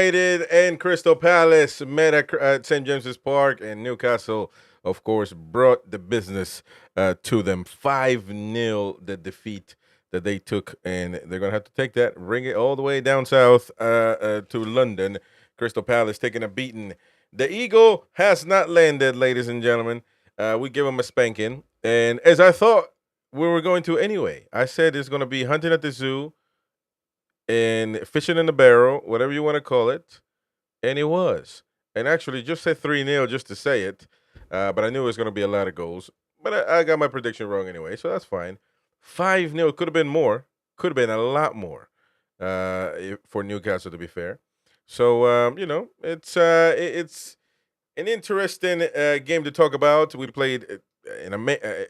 United and Crystal Palace met at St. James's Park, and Newcastle, of course, brought the business to them. 5-0 the defeat that they took, and they're going to have to take that, bring it all the way down south to London. Crystal Palace taking a beating. The Eagle has not landed, ladies and gentlemen. We give them a spanking, and as I thought we were going to anyway, I said it's going to be hunting at the zoo and fishing in the barrel, whatever you want to call it, and it was. And actually, just said 3-0 just to say it, but I knew it was going to be a lot of goals. But I got my prediction wrong anyway, so that's fine. 5-0 could have been more, could have been a lot more for Newcastle, to be fair. So it's an interesting game to talk about. We played an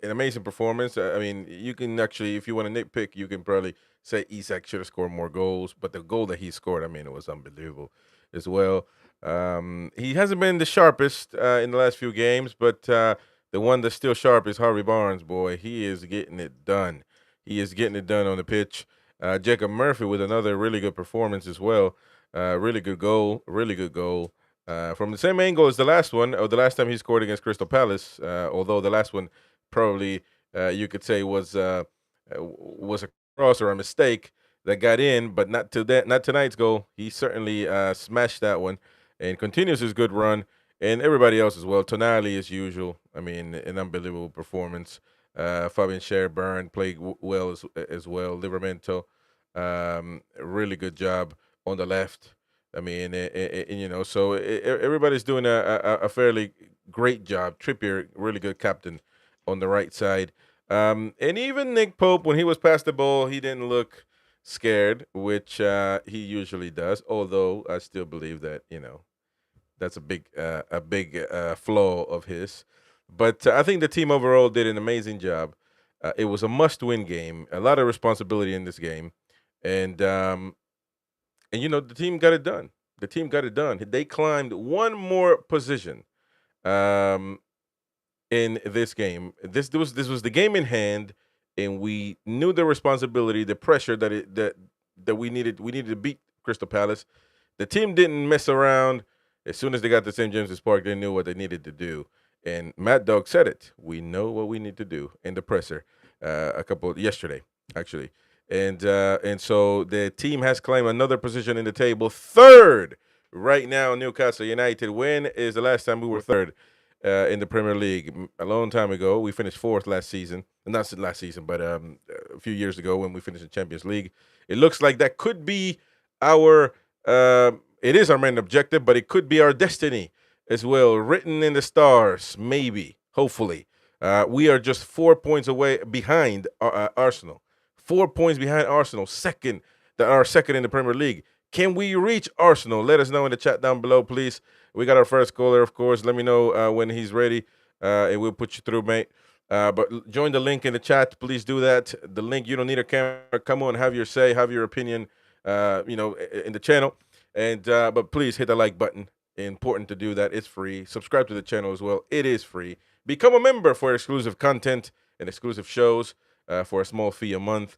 amazing performance. I mean, you can actually, if you want to nitpick, you can probably say Isak should have scored more goals, but the goal that he scored, I mean, it was unbelievable as well. He hasn't been the sharpest in the last few games, but the one that's still sharp is Harvey Barnes, boy. He is getting it done. He is getting it done on the pitch. Jacob Murphy with another really good performance as well. Really good goal. From the same angle as the last one, or the last time he scored against Crystal Palace, although the last one probably you could say was a cross or a mistake that got in, but not tonight's goal. He certainly smashed that one and continues his good run, and everybody else as well. Tonali as usual. I mean, an unbelievable performance. Fabian Sherburn played well as well. Livramento, really good job on the left. I mean, so everybody's doing a fairly great job. Trippier, really good captain on the right side. And even Nick Pope, when he was past the ball, he didn't look scared, which he usually does. Although I still believe that, that's a big flaw of his. But I think the team overall did an amazing job. It was a must-win game. A lot of responsibility in this game, and the team got it done. The team got it done. They climbed one more position in this game. This was the game in hand, and we knew the responsibility, the pressure that we needed. We needed to beat Crystal Palace. The team didn't mess around. As soon as they got to St. James's Park, they knew what they needed to do. And Matt Dog said it. We know what we need to do in the presser. Yesterday, actually. And so the team has claimed another position in the table, third right now. Newcastle United. When is the last time we were third in the Premier League? A long time ago. We finished fourth last season. Not last season, but a few years ago when we finished in Champions League. It looks like that could be our it is our main objective, but it could be our destiny as well, written in the stars, maybe, hopefully. We are just 4 points away behind Arsenal. 4 points behind Arsenal, second in the Premier League. Can we reach Arsenal? Let us know in the chat down below, please. We got our first caller, of course. Let me know when he's ready, and we'll put you through, mate. But join the link in the chat. Please do that. The link, you don't need a camera. Come on, have your say, have your opinion, in the channel. And but please hit the like button. Important to do that. It's free. Subscribe to the channel as well. It is free. Become a member for exclusive content and exclusive shows for a small fee a month.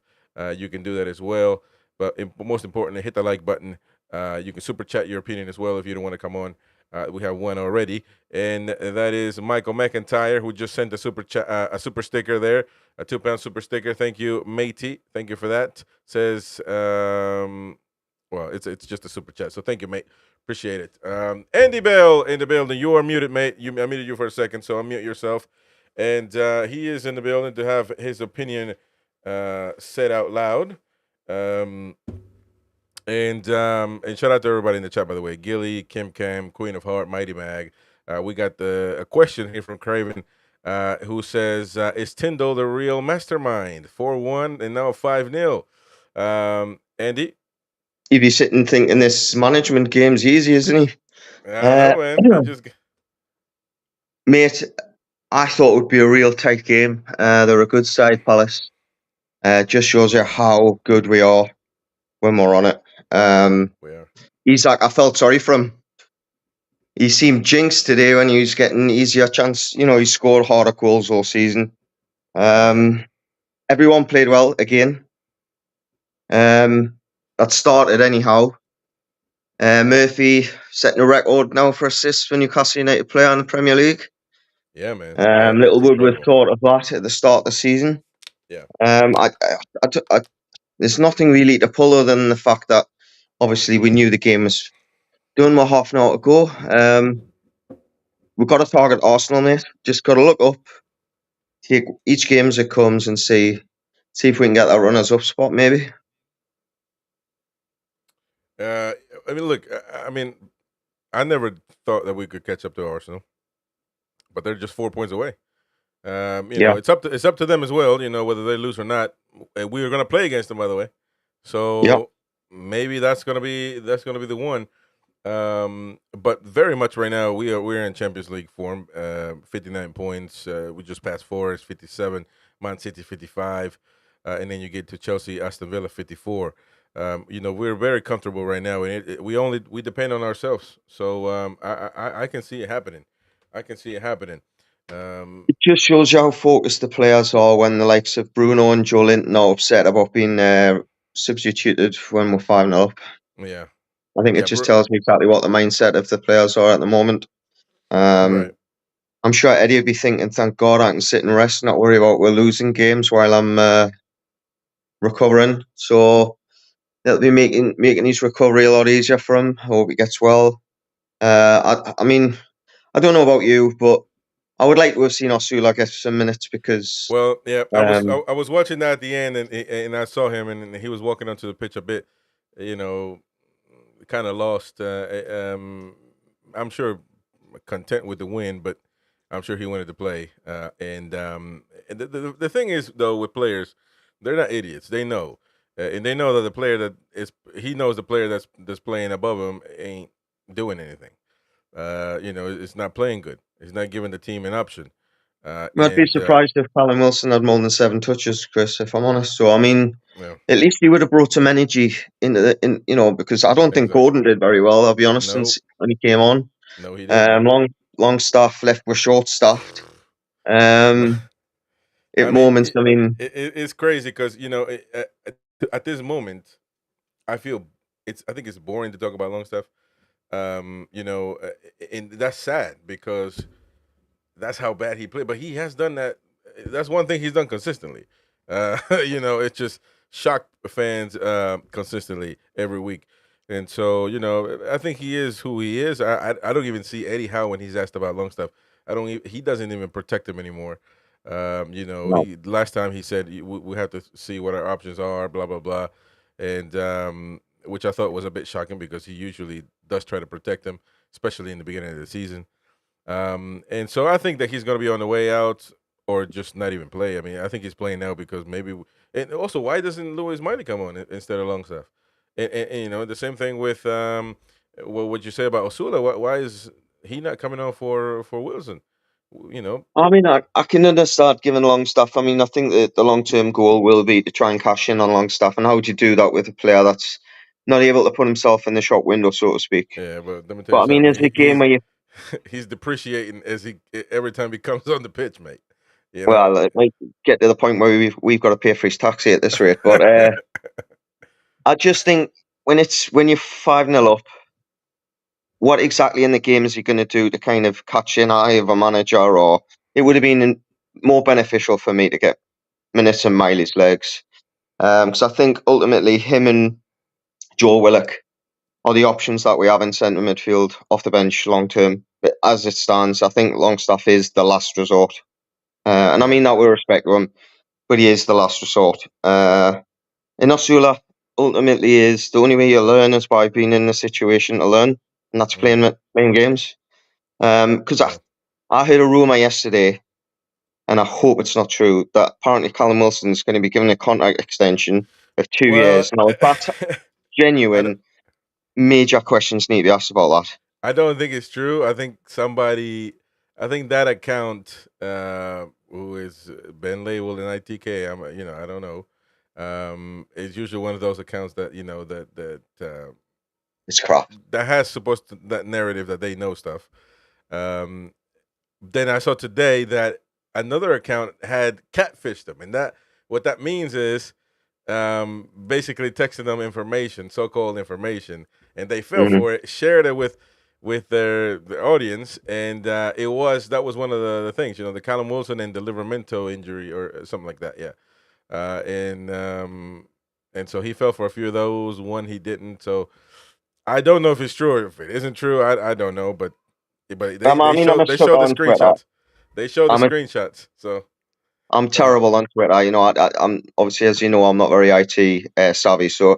You can do that as well. But most importantly, hit the like button. You can super chat your opinion as well if you don't want to come on. We have one already, and that is Michael McIntyre, who just sent a super super sticker there, a £2 super sticker. Thank you, matey. Thank you for that. Says, it's just a super chat. So thank you, mate. Appreciate it. Andy Bell in the building. You are muted, mate. I muted you for a second, so unmute yourself. And he is in the building to have his opinion said out loud. And shout out to everybody in the chat, by the way. Gilly, Kim Cam, Queen of Heart, Mighty Mag. We got a question here from Craven, who says, is Tyndall the real mastermind? 4-1 and now 5-0. Andy? He'd be sitting thinking this management game's easy, isn't he? I don't know, man. Mate, I thought it would be a real tight game. They're a good side, Palace. Just shows you how good we are when we're on it. Isak, I felt sorry for him. He seemed jinxed today when he was getting easier chance. He scored harder goals all season. Everyone played well again. That started anyhow. Murphy setting a record now for assists for Newcastle United player in the Premier League. Yeah, man. It's Littlewood was incredible. thought of that at the start of the season. Yeah. There's nothing really to pull other than the fact that obviously we knew the game was done. We're half an hour to go. We've got to target Arsenal, mate. Just got to look up, take each game as it comes, and see if we can get that runners-up spot, maybe. I mean, look. I mean, I never thought that we could catch up to Arsenal, but they're just 4 points away. Yeah, It's up to them as well. Whether they lose or not. We are going to play against them, by the way. yeah. So maybe that's gonna be the one. But very much right now we're in Champions League form. 59 points. We just passed Forest 57, Man City 55, and then you get to Chelsea, Aston Villa 54. We're very comfortable right now, and we depend on ourselves. So I can see it happening. I can see it happening. It just shows you how focused the players are when the likes of Bruno and Joe Linton are upset about being substituted when we're 5-0 up. Yeah, I think it yeah, just tells me exactly what the mindset of the players are at the moment. right. I'm sure Eddie will be thinking, thank God I can sit and rest, not worry about we're losing games while I'm recovering. So it'll be making his recovery a lot easier for him. I hope he gets well. I mean, I don't know about you, but I would like to have seen Osula get some minutes because Well, yeah, um, I was watching that at the end, and I saw him, and he was walking onto the pitch a bit, you know, kind of lost. I'm sure content with the win, but I'm sure he wanted to play. And the thing is, though, with players, they're not idiots. They know, and they know that the player he knows the player that's playing above him ain't doing anything. It's not playing good. It's not giving the team an option. I'd be And surprised if Callum Wilson had more than 7 touches, Chris, if I'm honest. So, I mean, yeah, at least he would have brought some energy because I don't think exactly. Gordon did very well, I'll be honest, No, since when he came on. no, he didn't. Long staff left were short staffed. At I mean, moments, I mean, it's crazy because at this moment, I feel I think it's boring to talk about long stuff. And that's sad because that's how bad he played. But he has done that. That's one thing he's done consistently. It's just shocked fans consistently every week. And so, I think he is who he is. I don't even see Eddie Howe when he's asked about long stuff. He doesn't even protect him anymore. no. Last time he said we have to see what our options are, blah blah blah, and which I thought was a bit shocking because he usually does try to protect them, especially in the beginning of the season. And so I think that he's going to be on the way out or just not even play. I mean, I think he's playing now because maybe. And also, why doesn't Louis Miley come on instead of Longstaff? And the same thing with what you say about Osula. Why is he not coming on for Wilson? You know, I mean, I can understand giving Longstaff. I mean, I think that the long-term goal will be to try and cash in on Longstaff. And how would you do that with a player that's not able to put himself in the shop window, so to speak? yeah. But let me tell But you I mean, something. it's a game where you, He's depreciating every time he comes on the pitch, mate. You know. well, it might get to the point where we've got to pay for his taxi at this rate. But I just think when you're 5-0 up, what exactly in the game is he going to do to kind of catch an eye of a manager? Or it would have been more beneficial for me to get minutes in Miley's legs. Because I think ultimately him and Joe Willock are the options that we have in centre midfield off the bench long term. But as it stands, I think Longstaff is the last resort. And I Yeah. mean that with respect to him, but he is the last resort. And Osula ultimately is the only way you learn is by being in the situation to learn, and that's Hmm. playing games. Because Yeah. I heard a rumour yesterday, and I hope it's not true, that apparently Callum Wilson's going to be given a contract extension of 2 years. Well, Now, if that's I, don't- genuine, major questions need to be asked about that. I don't think it's true. I think that account, who is Ben Label and ITK, I don't know. Is usually one of those accounts that It's crap. that has that narrative that they know stuff. Um, then I saw today that another account had catfished them, and that what that means is basically texting them information, so-called information, and they fell Mhm. for it. Shared it with their audience, and that was one of the things. The Callum Wilson and the Livermento injury or something like that. Yeah, and so he fell for a few of those. One he didn't. So I don't know if it's true or if it isn't true. I don't know, but I they mean, I'm a they sucker showed the on Twitter. screenshots. They showed the I'm a screenshots. So I'm uh, terrible on Twitter. I'm obviously, as you know, I'm not very IT savvy. So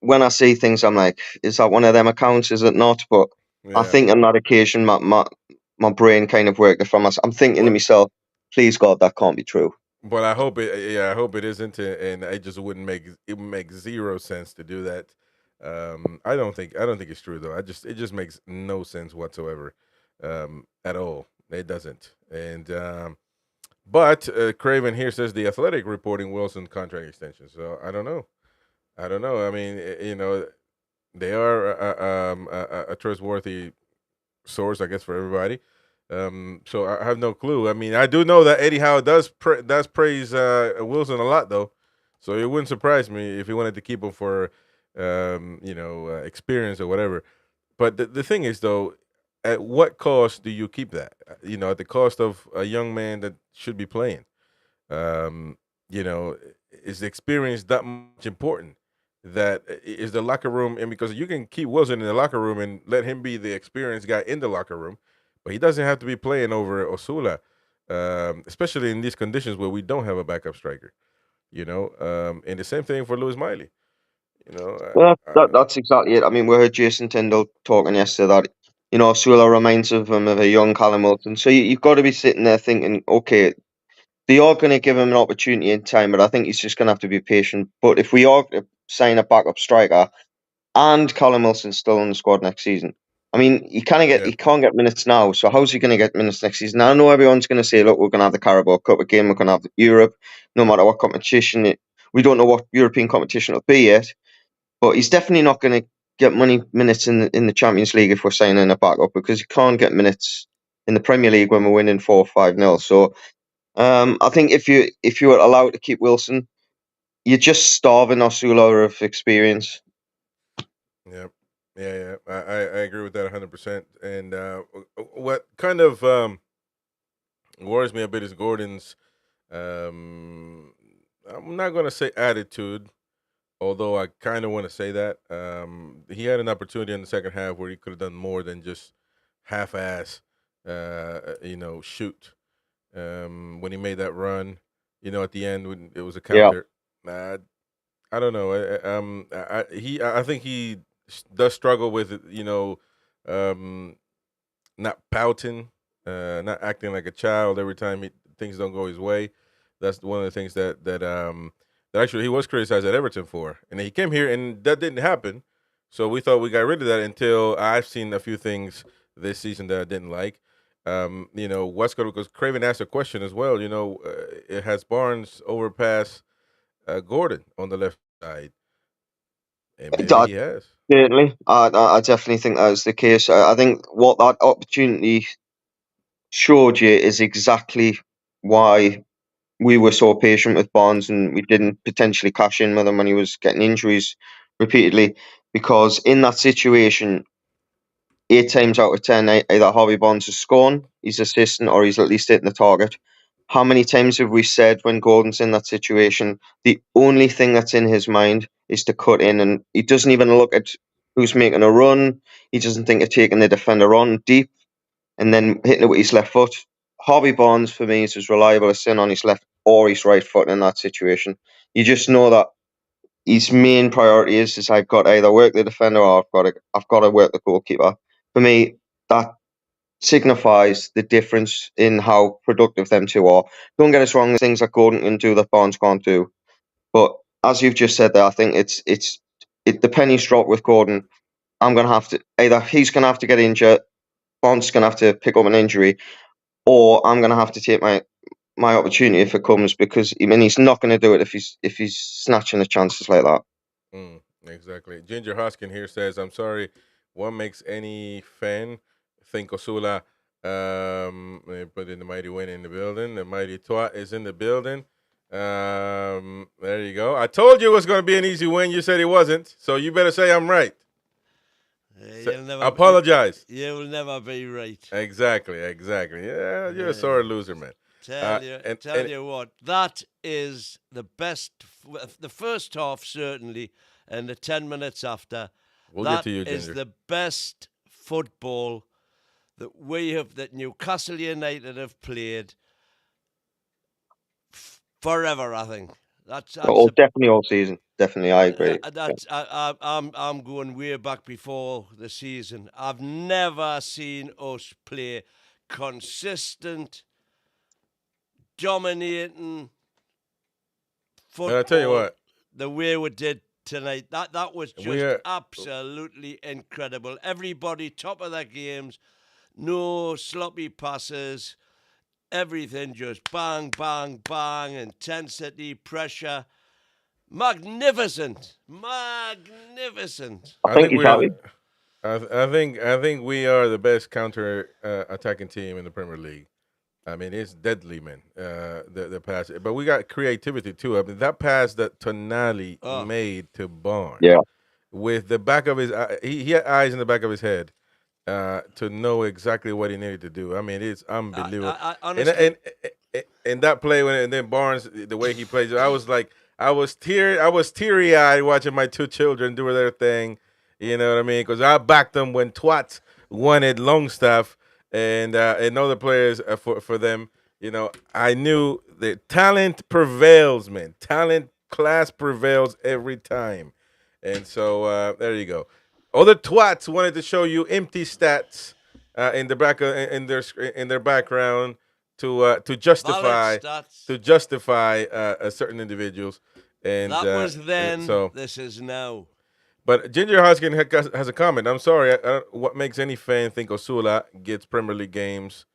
when I see things, I'm like, is that one of them accounts? Is it not? But I yeah. think on that occasion, my brain kind of worked. I'm thinking to Well, myself, please God, that can't be true. but I hope it. Yeah, I hope it isn't, and it just wouldn't make it would make zero sense to do that. I don't think it's true though. It just makes no sense whatsoever, at all. It doesn't. And but Craven here says the Athletic reporting Wilson contract extension. So I don't know. I don't know. I mean, they are a trustworthy source, I guess, for everybody. So I have no clue. I mean, I do know that Eddie Howe does praise Wilson a lot, though. So it wouldn't surprise me if he wanted to keep him for, experience or whatever. But the thing is, though, at what cost do you keep that? At the cost of a young man that should be playing. Um, is the experience that much important? That is the locker room, and because you can keep Wilson in the locker room and let him be the experienced guy in the locker room, but he doesn't have to be playing over Osula, especially in these conditions where we don't have a backup striker. And the same thing for Lewis Miley. Well, I don't know. that's exactly it. I mean, we heard Jason Tyndall talking yesterday that Sula reminds him of a young Callum Wilson. So you've got to be sitting there thinking, okay, they are going to give him an opportunity in time, but I think he's just going to have to be patient. But if we are to sign a backup striker and Callum Wilson's still on the squad next season, I mean, Yeah, he can't get minutes now. So how's he going to get minutes next season? Now, I know everyone's going to say, look, we're going to have the Carabao Cup again, we're going to have Europe, no matter what competition. We don't know what European competition it'll be yet, but he's definitely not going to get many minutes in the Champions League if we're signing a backup because he can't get minutes in the Premier League when we're winning 4-5-0. So I think if you were allowed to keep Wilson, you're just starving Osula of experience. yeah, yeah. I agree with that 100%. And what kind of worries me a bit is Gordon's. Um, I'm not going to say attitude, although I kind of want to say that. He had an opportunity in the second half where he could have done more than just half-ass, shoot. When he made that run, at the end when it was a Yeah, counter. I don't know. I think he does struggle with um, not pouting, not acting like a child every time things don't go his way. That's one of the things that actually he was criticized at Everton for, and he came here and that didn't happen. So we thought we got rid of that until I've seen a few things this season that I didn't like. What's going because Craven asked a question as well. It has Barnes overpass Gordon on the left side, and maybe that, he has. certainly. I definitely think that was the case. I think what that opportunity showed you is exactly why we were so patient with Barnes and we didn't potentially cash in with him when he was getting injuries repeatedly. Because in that situation, 8 times out of 10, either Harvey Barnes has scored, he's assisting, or he's at least hitting the target. How many times have we said when Gordon's in that situation, the only thing that's in his mind is to cut in, and he doesn't even look at who's making a run. He doesn't think of taking the defender on deep and then hitting it with his left foot. Harvey Barnes, for me, is as reliable as sin on his left or his right foot in that situation. You just know that his main priority is I've got to either work the defender or I've got to work the goalkeeper. For me, that signifies the difference in how productive them two are. Don't get us wrong, there's things that Gordon can do that Barnes can't do. But as you've just said there, I think the penny's dropped with Gordon. I'm gonna have to either he's gonna have to get injured, Barnes is gonna have to pick up an injury, or I'm gonna have to take my opportunity if it comes because he's not gonna do it if he's snatching the chances like that. Exactly. Ginger Hoskin here says, "I'm sorry. What makes any fan think Osula? They put in the mighty win in the building. The mighty twat is in the building. There you go. I told you it was going to be an easy win. You said it wasn't, so you better say I'm right. Apologize. You'll never be right. Exactly. Yeah, you're a sore loser, man. Tell you what, that is the best. The first half certainly, and the 10 minutes after. We'll that get to you, is Ginger. the best football that Newcastle United have played forever. I think that's definitely all season. Definitely, I agree. I'm going way back before the season. I've never seen us play consistent, dominating football. And I tell you what, the way we did tonight, that was just absolutely incredible. Everybody top of their games, no sloppy passes, everything just bang, bang, bang, intensity, pressure. Magnificent. I think we are the best counter attacking team in the Premier League. I mean, it's deadly, man. The pass, but we got creativity too. I mean, that pass that Tonali made to Barnes, with the back of his he had eyes in the back of his head to know exactly what he needed to do. I mean, it's unbelievable. Honestly, and that play and then Barnes, the way he plays, I was teary-eyed watching my two children do their thing. You know what I mean? Because I backed them when Twats wanted Longstaff and other players for them. You know, I knew that talent prevails, man. Talent, class prevails every time. And so there you go. Other twats wanted to show you empty stats in the back in their background to justify certain individuals. And that was then. So this is now. But Ginger Hoskin has a comment. I'm sorry. What makes any fan think Osula gets Premier League games?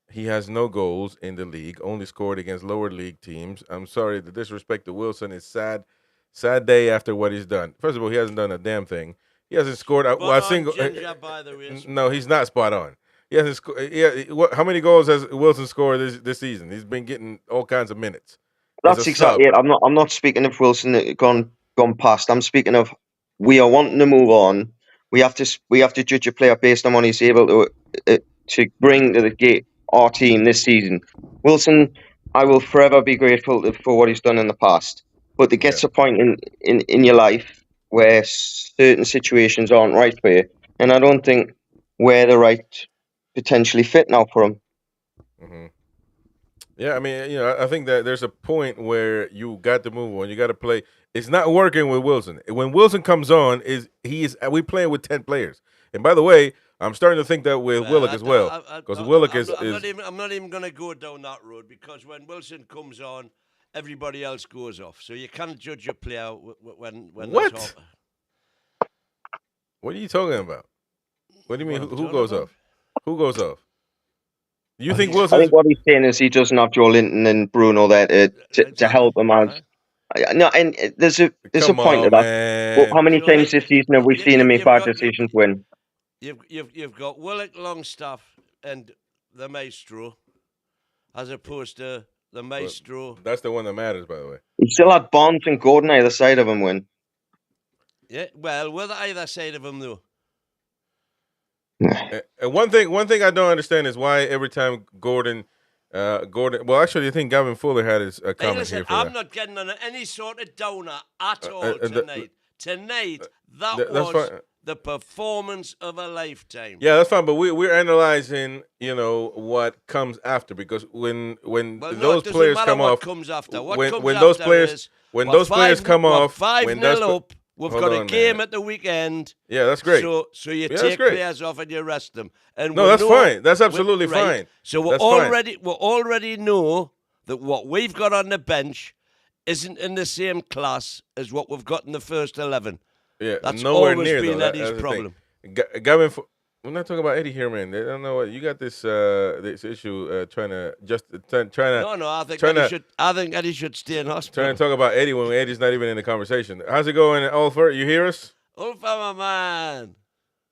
He has no goals in the league, only scored against lower league teams. I'm sorry. The disrespect to Wilson is sad. Sad day after what he's done. First of all, he hasn't done a damn thing. He hasn't scored a single. Ginger, by the way. No, he's not spot on. He hasn't scored. How many goals has Wilson scored this season? He's been getting all kinds of minutes. That's exactly it. I'm not speaking of Wilson gone past. I'm speaking of we are wanting to move on. We have to judge a player based on what he's able to bring to our team this season. Wilson, I will forever be grateful for what he's done in the past. But there gets a point in your life where certain situations aren't right for you, and I don't think we're the right potentially fit now for him. Mm-hmm. Yeah, I mean, I think that there's a point where you got to move on. You got to play. It's not working with Wilson. When Wilson comes on, we playing with 10 players. And by the way, I'm starting to think that with Willock as well, because Willock is. I'm not even going to go down that road, because when Wilson comes on, everybody else goes off. So you can't judge a player when what? What are you talking about? What do you mean? Who goes off? Who goes off? You think Wilson? I think what he's saying is he doesn't have Joe Linton and Bruno there to help him out. No, and there's a point to that. Well, how many times this season have we seen him make bad decisions win? You've got Willock, Longstaff, and the Maestro, as opposed to the Maestro. Well, that's the one that matters, by the way. He still had Barnes and Gordon either side of him win. Yeah, well, with either side of him though. And one thing I don't understand is why every time Gordon. Well, actually, I think Gavin Fuller had his comment here for I'm that. not getting on any sort of downer at all tonight. Tonight, that was the performance of a lifetime. Yeah, that's fine, but we're analyzing, what comes after, because when those players come off, comes after. When those players come off, 5-0 up. We've got a game at the weekend. Yeah, that's great. So you take players off and you rest them. And no, that's fine. That's absolutely fine. So we already know that what we've got on the bench isn't in the same class as what we've got in the first 11. Yeah, that's nowhere always near, been Eddie's problem. Gavin, we're not talking about Eddie here, man. They don't know what you got this issue trying to. No, I think Eddie should stay in hospital. Trying to talk about Eddie when Eddie's not even in the conversation. How's it going, Ulfer? You hear us? Ulfer, my man.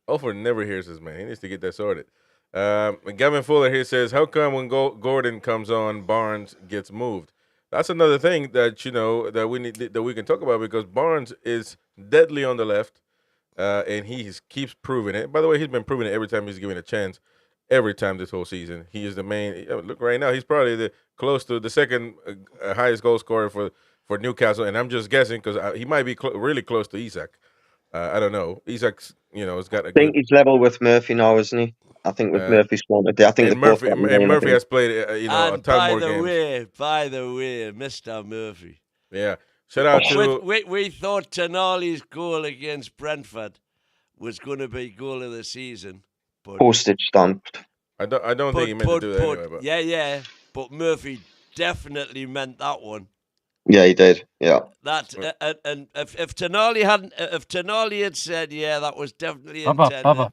Ulfer never hears us, man. He needs to get that sorted. Gavin Fuller here says, "How come when Gordon comes on, Barnes gets moved?" That's another thing that that we can talk about, because Barnes is deadly on the left. and keeps proving it. By the way, he's been proving it every time he's given a chance. Every time this whole season, he is the main. Look, right now he's probably close to the second highest goal scorer for Newcastle, and I'm just guessing because he might be really close to Isak. I don't know. Isak's, has got a I think good. he's level with Murphy now, isn't he? I think with Murphy's one, I think they both got Murphy has played, a And ton more games. by the way, Mr. Murphy. Yeah. Shout out to. We thought Tonali's goal against Brentford was going to be goal of the season. But postage stamped. I don't think he meant to do that anyway. But. Yeah. But Murphy definitely meant that one. Yeah, he did. Yeah. That and if Tonali had said, yeah, that was definitely intended.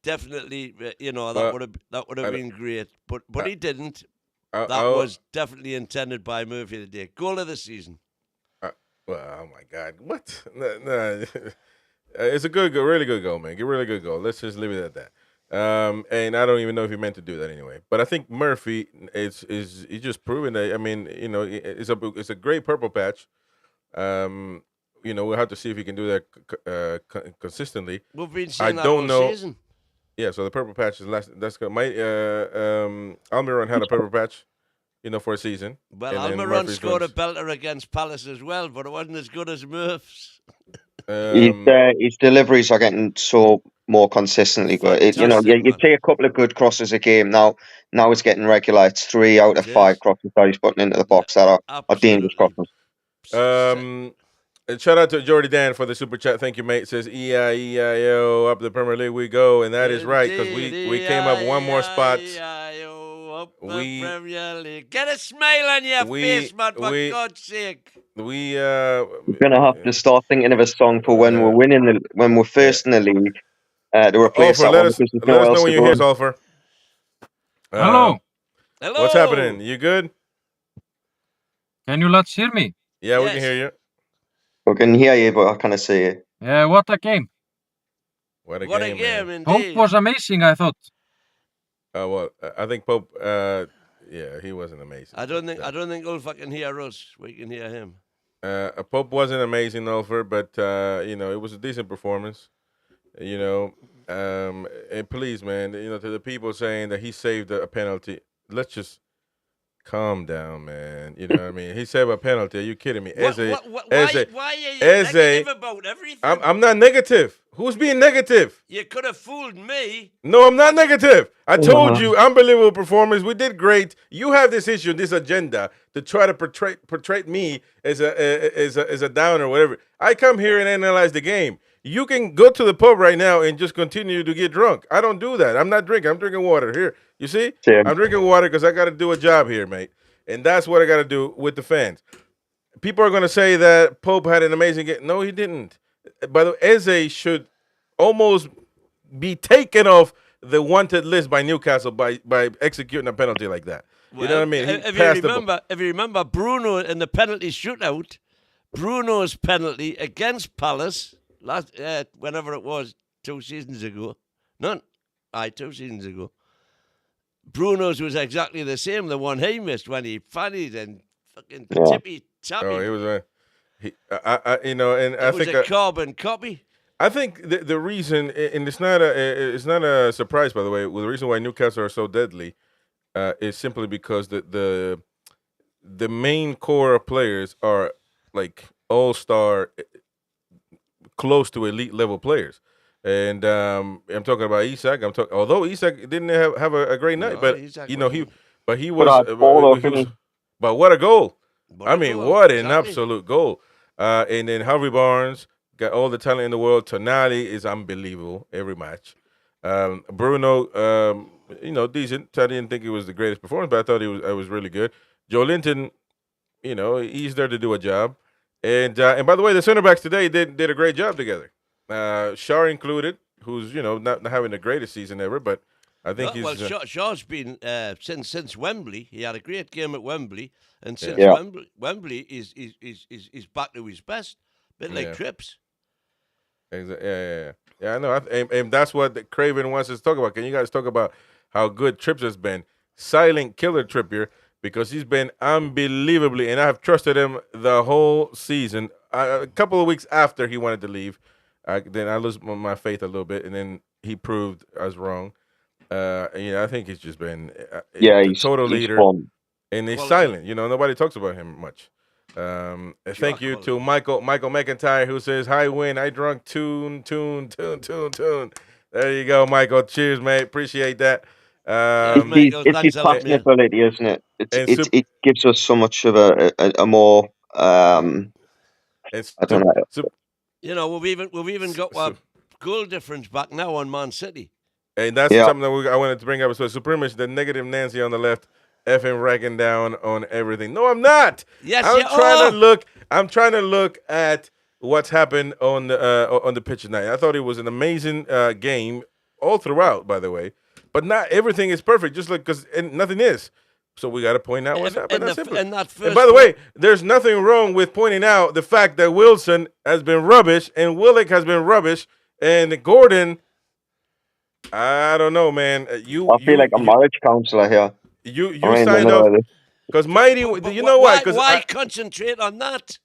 Definitely, that would have been great. But he didn't. That was definitely intended by Murphy today. Goal of the season. Oh my God! What? No. It's a really good goal, man. Really good goal. Let's just leave it at that. And I don't even know if he meant to do that anyway. But I think Murphy is just proving that. I mean, it's a great purple patch. We'll have to see if he can do that consistently. We've been seeing that all season. Yeah, so the purple patch is last. That's good. Almiron had a purple patch, for a season. Well, Almiron scored a belter against Palace as well, but it wasn't as good as Murph's. His deliveries are getting so more consistently good. You see a couple of good crosses a game now. Now it's getting regular. It's 3 out of 5 crosses that he's putting into the box that are dangerous crosses. Shout out to Jordy Dan for the super chat. Thank you, mate. It says E-I-E-I-O, up the Premier League we go, and that is right because we came up one more spot. Up the Premier League. Get a smile on your face, man! For God's sake. We're gonna have to start thinking of a song for when we're winning when we're first in the league. To replace that one because let us know when you're here, Sulfur. Hello. Hello. What's happening? You good? Can you lads hear me? Yeah, we can hear you. We can hear you, but I can't see you. Yeah, what a game! What a game, indeed. Pope was amazing, I thought. Well, I think Pope. He wasn't amazing. I don't think Ulfa can hear us. We can hear him. Pope wasn't amazing, Ulfer, but it was a decent performance. And please, man, to the people saying that he saved a penalty, let's just calm down, man. You know what I mean? He saved a penalty. Are you kidding me? Why are you negative about everything? I'm not negative. Who's being negative? You could have fooled me. No, I'm not negative. I told you, unbelievable performance. We did great. You have this issue, this agenda to try to portray me as a downer or whatever. I come here and analyze the game. You can go to the pub right now and just continue to get drunk. I don't do that. I'm not drinking. I'm drinking water. Here, you see? I'm drinking water because I got to do a job here, mate. And that's what I got to do with the fans. People are going to say that Pope had an amazing game. No, he didn't. By the way, Eze should almost be taken off the wanted list by Newcastle by executing a penalty like that. Well, you know what I mean? If you remember Bruno in the penalty shootout, Bruno's penalty against Palace whenever it was 2 seasons ago. 2 seasons ago. Bruno's was exactly the same. The one he missed when he fannied and fucking tippy tappy. Oh, he was I think a carbon copy. I think the reason, and it's not a surprise, by the way. The reason why Newcastle are so deadly is simply because the main core of players are like all-star, close to elite level players. And I'm talking about Isak. Although Isak didn't have a great night, but he was. But what a goal! What an absolute goal! And then Harvey Barnes got all the talent in the world. Tonali is unbelievable every match. Bruno, decent. I didn't think it was the greatest performance, but I thought it was really good. Joe Linton, he's there to do a job. And by the way, the center backs today did a great job together. Shaw included, who's not having the greatest season ever, but I think Shaw's been since Wembley. He had a great game at Wembley, and since Wembley is back to his best. Bit like Trips. Yeah. I know. And that's what Craven wants us to talk about. Can you guys talk about how good Trips has been? Silent killer Trippier, because he's been unbelievably, and I've trusted him the whole season. A couple of weeks after he wanted to leave, then I lose my faith a little bit, and then he proved us wrong. I think he's just been the total leader, fun. and he's silent. Nobody talks about him much. Thank you to Michael McIntyre, who says, "Hi, win. I drunk tune. There you go, Michael. Cheers, mate. Appreciate that. It's his passing ability, isn't it? It gives us so much of a more I don't know. We've even got our goal difference back now on Man City. And that's something that I wanted to bring up. So Supremacist, the negative Nancy on the left, effing racking down on everything. No, I'm not. Yes, I'm trying to look at what's happened on the pitch tonight. I thought it was an amazing game all throughout, by the way. But not everything is perfect, just like because nothing is. So we got to point out what's happened. And by the way, there's nothing wrong with pointing out the fact that Wilson has been rubbish and Willock has been rubbish and Gordon. I don't know, man. I feel like a marriage counselor here. You signed up because Mighty. You know why? Why concentrate on that?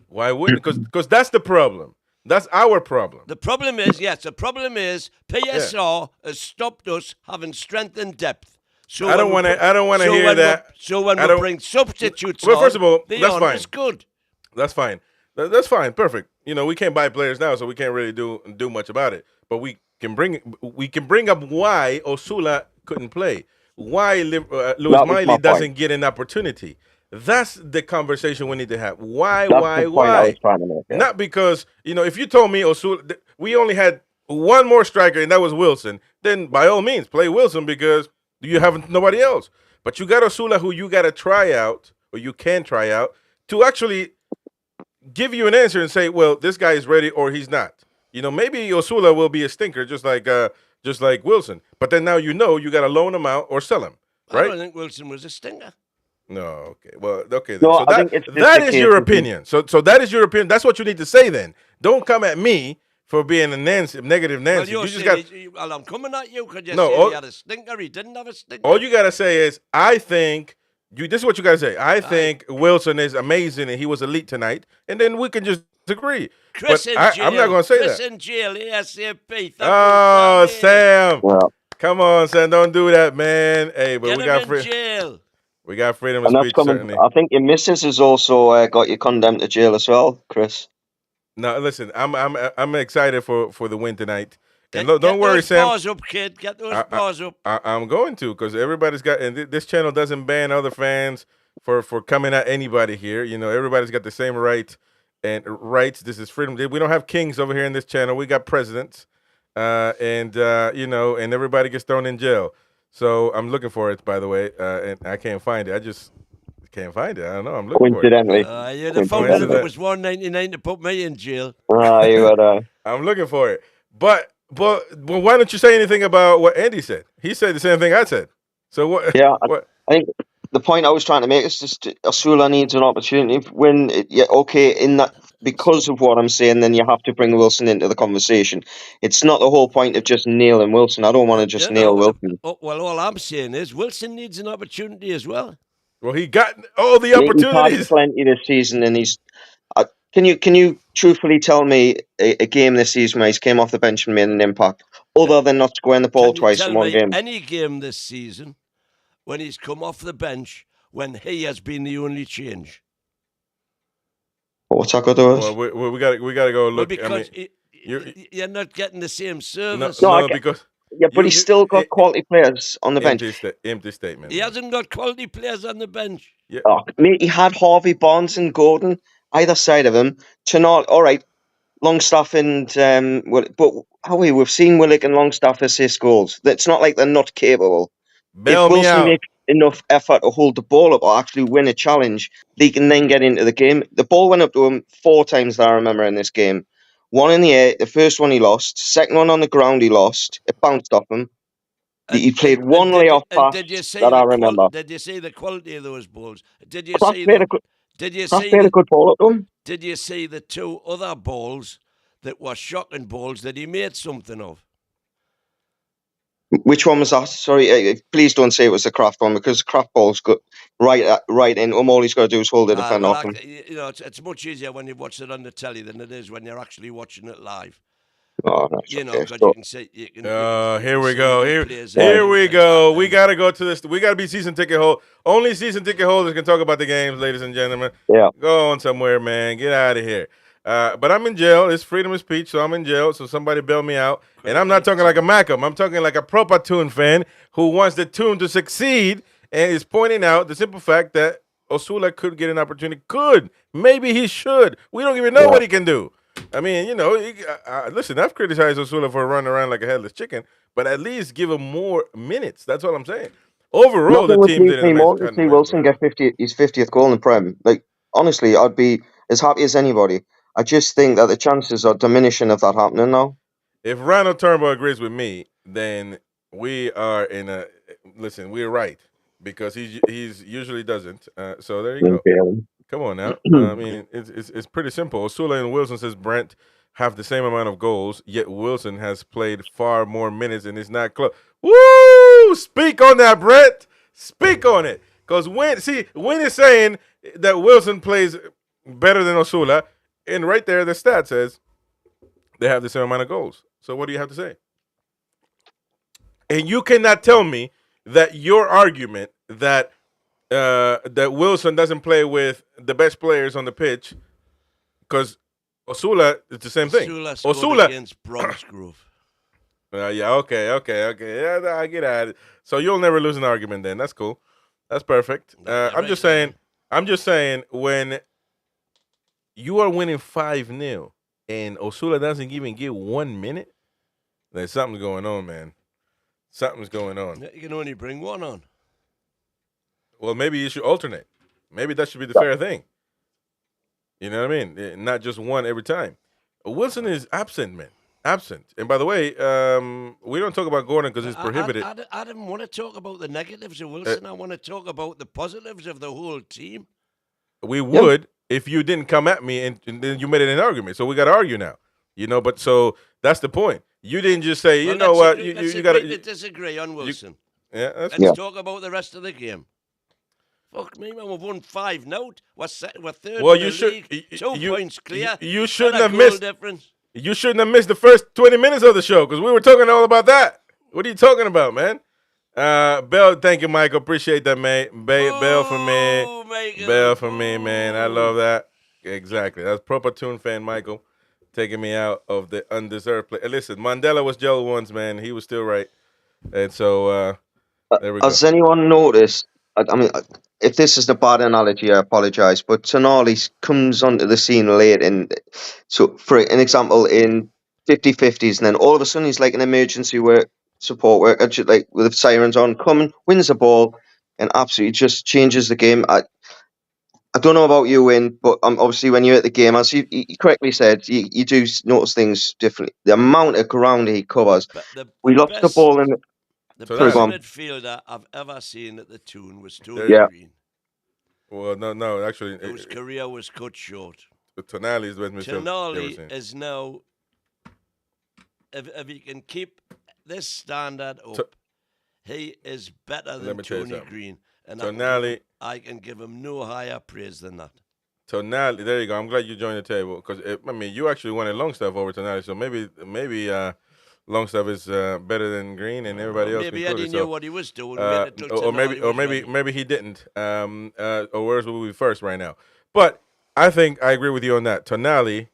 Why wouldn't? Because that's the problem. That's our problem. The problem is PSR has stopped us having strength and depth. So I don't want to hear that. So when we bring substitutes, first of all, that's fine. It's good. That's fine. That's fine. Perfect. We can't buy players now, so we can't really do much about it. But we can bring up why Osula couldn't play, why Lewis Miley doesn't get an opportunity. That's the conversation we need to have. Why? Not because, if you told me Osula, we only had one more striker and that was Wilson, then by all means play Wilson because you have nobody else. But you got Osula who you got to try out, or you can try out, to actually give you an answer and say, well, this guy is ready or he's not. Maybe Osula will be a stinker just like Wilson. But then now you got to loan him out or sell him, right? I don't think Wilson was a stinker. No, okay. Well, okay. Then. So that is your opinion. So that is your opinion. That's what you need to say then. Don't come at me for being a negative Nancy. Well, I'm coming at you because you said he had a stinker. He didn't have a stinker. All you got to say is, I think, this is what you got to say. I think Wilson is amazing and he was elite tonight. And then we can just agree. Chris in jail. I'm not going to say that. Chris in jail, ASAP. Oh, Sam. Well, come on, Sam. Don't do that, man. Hey, but we got jail. We got freedom of speech, certainly. I think your missus has also got you condemned to jail as well, Chris. No, listen, I'm excited for the win tonight. And don't worry, Sam. Get those bars up, kid. Get those bars up. I'm going to, because everybody's got, and this channel doesn't ban other fans for coming at anybody here. Everybody's got the same rights. This is freedom. We don't have kings over here in this channel. We got presidents, and everybody gets thrown in jail. So I'm looking for it, by the way, and I can't find it. I just can't find it. I don't know. I'm looking for it. You're the phone if it was $1.99 to put me in jail. I'm looking for it. But why don't you say anything about what Andy said? He said the same thing I said. So what? Yeah, I think the point I was trying to make is just Osula needs an opportunity. In that, because of what I'm saying, then you have to bring Wilson into the conversation. It's not the whole point of just nailing Wilson. I don't want to just nail Wilson. Well, all I'm saying is Wilson needs an opportunity as well. Well, he got all the opportunities. He's had plenty this season, and he's. Can you truthfully tell me a game this season where he's came off the bench and made an impact, other than not scoring the ball twice in one game? Any game this season when he's come off the bench when he has been the only change. What's that got to do with? Well, we got to go look. Because you're not getting the same service. But he's still got quality players on the bench. Empty statement. He hasn't got quality players on the bench. Yeah. He had Harvey Barnes and Gordon either side of him. All right, Longstaff and but we've seen Willock and Longstaff assist goals. It's not like they're not capable. If Wilson makes enough effort to hold the ball up or actually win a challenge, they can then get into the game. The ball went up to him 4 times that I remember in this game. 1 in the air, the first one he lost. Second one on the ground he lost. It bounced off him. He played one layoff pass that I remember. Did you see the quality of those balls? Did you see a good ball up to him? Did you see the 2 other balls that were shocking balls that he made something of? Which one was that? Sorry, please don't say it was the Kraft one, because the Kraft ball's good. right in. All he's got to do is hold the defender off him. You know, it's much easier when you watch it on the telly than it is when you're actually watching it live. Oh, that's you know, okay. because So, you can see. Here we go. Here we we go. We gotta go to this. We gotta be season ticket holder. Only season ticket holders can talk about the games, ladies and gentlemen. yeah. Go on somewhere, man. Get out of here. But I'm in jail. It's freedom of speech, so I'm in jail. So somebody bail me out. And I'm not talking like a Macam. I'm talking like a proper Toon fan who wants the Toon to succeed and is pointing out the simple fact that Osula could get an opportunity. Maybe he should. We don't even know what he can do. I mean, you know, listen, I've criticized Osula for running around like a headless chicken, but at least give him more minutes. That's all I'm saying. Overall, the team did me more to see Wilson get his 50th goal in the Prem. Like, honestly, I'd be as happy as anybody. I just think that the chances are diminishing of that happening now. If Ronald Turnbull agrees with me, then we are in a listen. We're right because he's usually doesn't. So there you go. Okay. Come on now. I mean, it's pretty simple. Osula and Wilson says Brent have the same amount of goals, yet Wilson has played far more minutes and is not close. Woo! Speak on that, Brent. Speak on it. Because when is saying that Wilson plays better than Osula, and right there the stat says they have the same amount of goals. So what do you have to say? And you cannot tell me that your argument that Wilson doesn't play with the best players on the pitch because Osula is the same thing. Osula against Bronx Grove. Yeah, okay. Yeah, I get at it. So you'll never lose an argument then. That's cool. That's perfect. I'm just saying when you are winning 5-0 and Osula doesn't even get 1 minute, there's something going on, man. Something's going on. You can only bring one on. Well, maybe you should alternate. Maybe that should be the fair thing. You know what I mean? Not just one every time. Wilson is absent, man. Absent. And by the way, we don't talk about Gordon because it's prohibited. I didn't want to talk about the negatives of Wilson. I want to talk about the positives of the whole team. We would if you didn't come at me and then you made it an argument. So we got to argue now. You know, but so that's the point. You didn't just say, you know what, you got to disagree on Wilson. Let's talk about the rest of the game. Fuck me, man. We've won 5 now. We're third in the league. 2 points clear. You shouldn't have missed. Difference. You shouldn't have missed the first 20 minutes of the show because we were talking all about that. What are you talking about, man? Bell, thank you, Michael. Appreciate that, mate. Bell for me. Bell for me, man. I love that. Exactly. That's proper Toon fan, Michael, taking me out of the undeserved play. Listen, Mandela was jailed once, man. He was still right. And so there we go. Has anyone noticed? I mean, if this is the bad analogy, I apologize. But Tonali comes onto the scene late, and so for an example, in 50-50s, and then all of a sudden he's like an emergency support worker, like with the sirens on, coming, wins the ball, and absolutely just changes the game. I don't know about you, Win, but obviously when you're at the game, as you correctly said, you do notice things differently. The amount of ground he covers. We lost the ball in. The best midfielder I've ever seen at the Toon was Tony Green. Well, no, actually. Whose career was cut short. Tonali is the best midfielder. Tonali is now, if he can keep this standard up, he is better than Tony Green. And Tonali, I can give him no higher praise than that. Tonali, there you go. I'm glad you joined the table because, I mean, you actually wanted Longstaff over Tonali, so maybe Longstaff is better than Green and everybody else. Maybe Eddie knew what he was doing. Maybe he didn't. Or where's we be first right now? But I think I agree with you on that. Tonali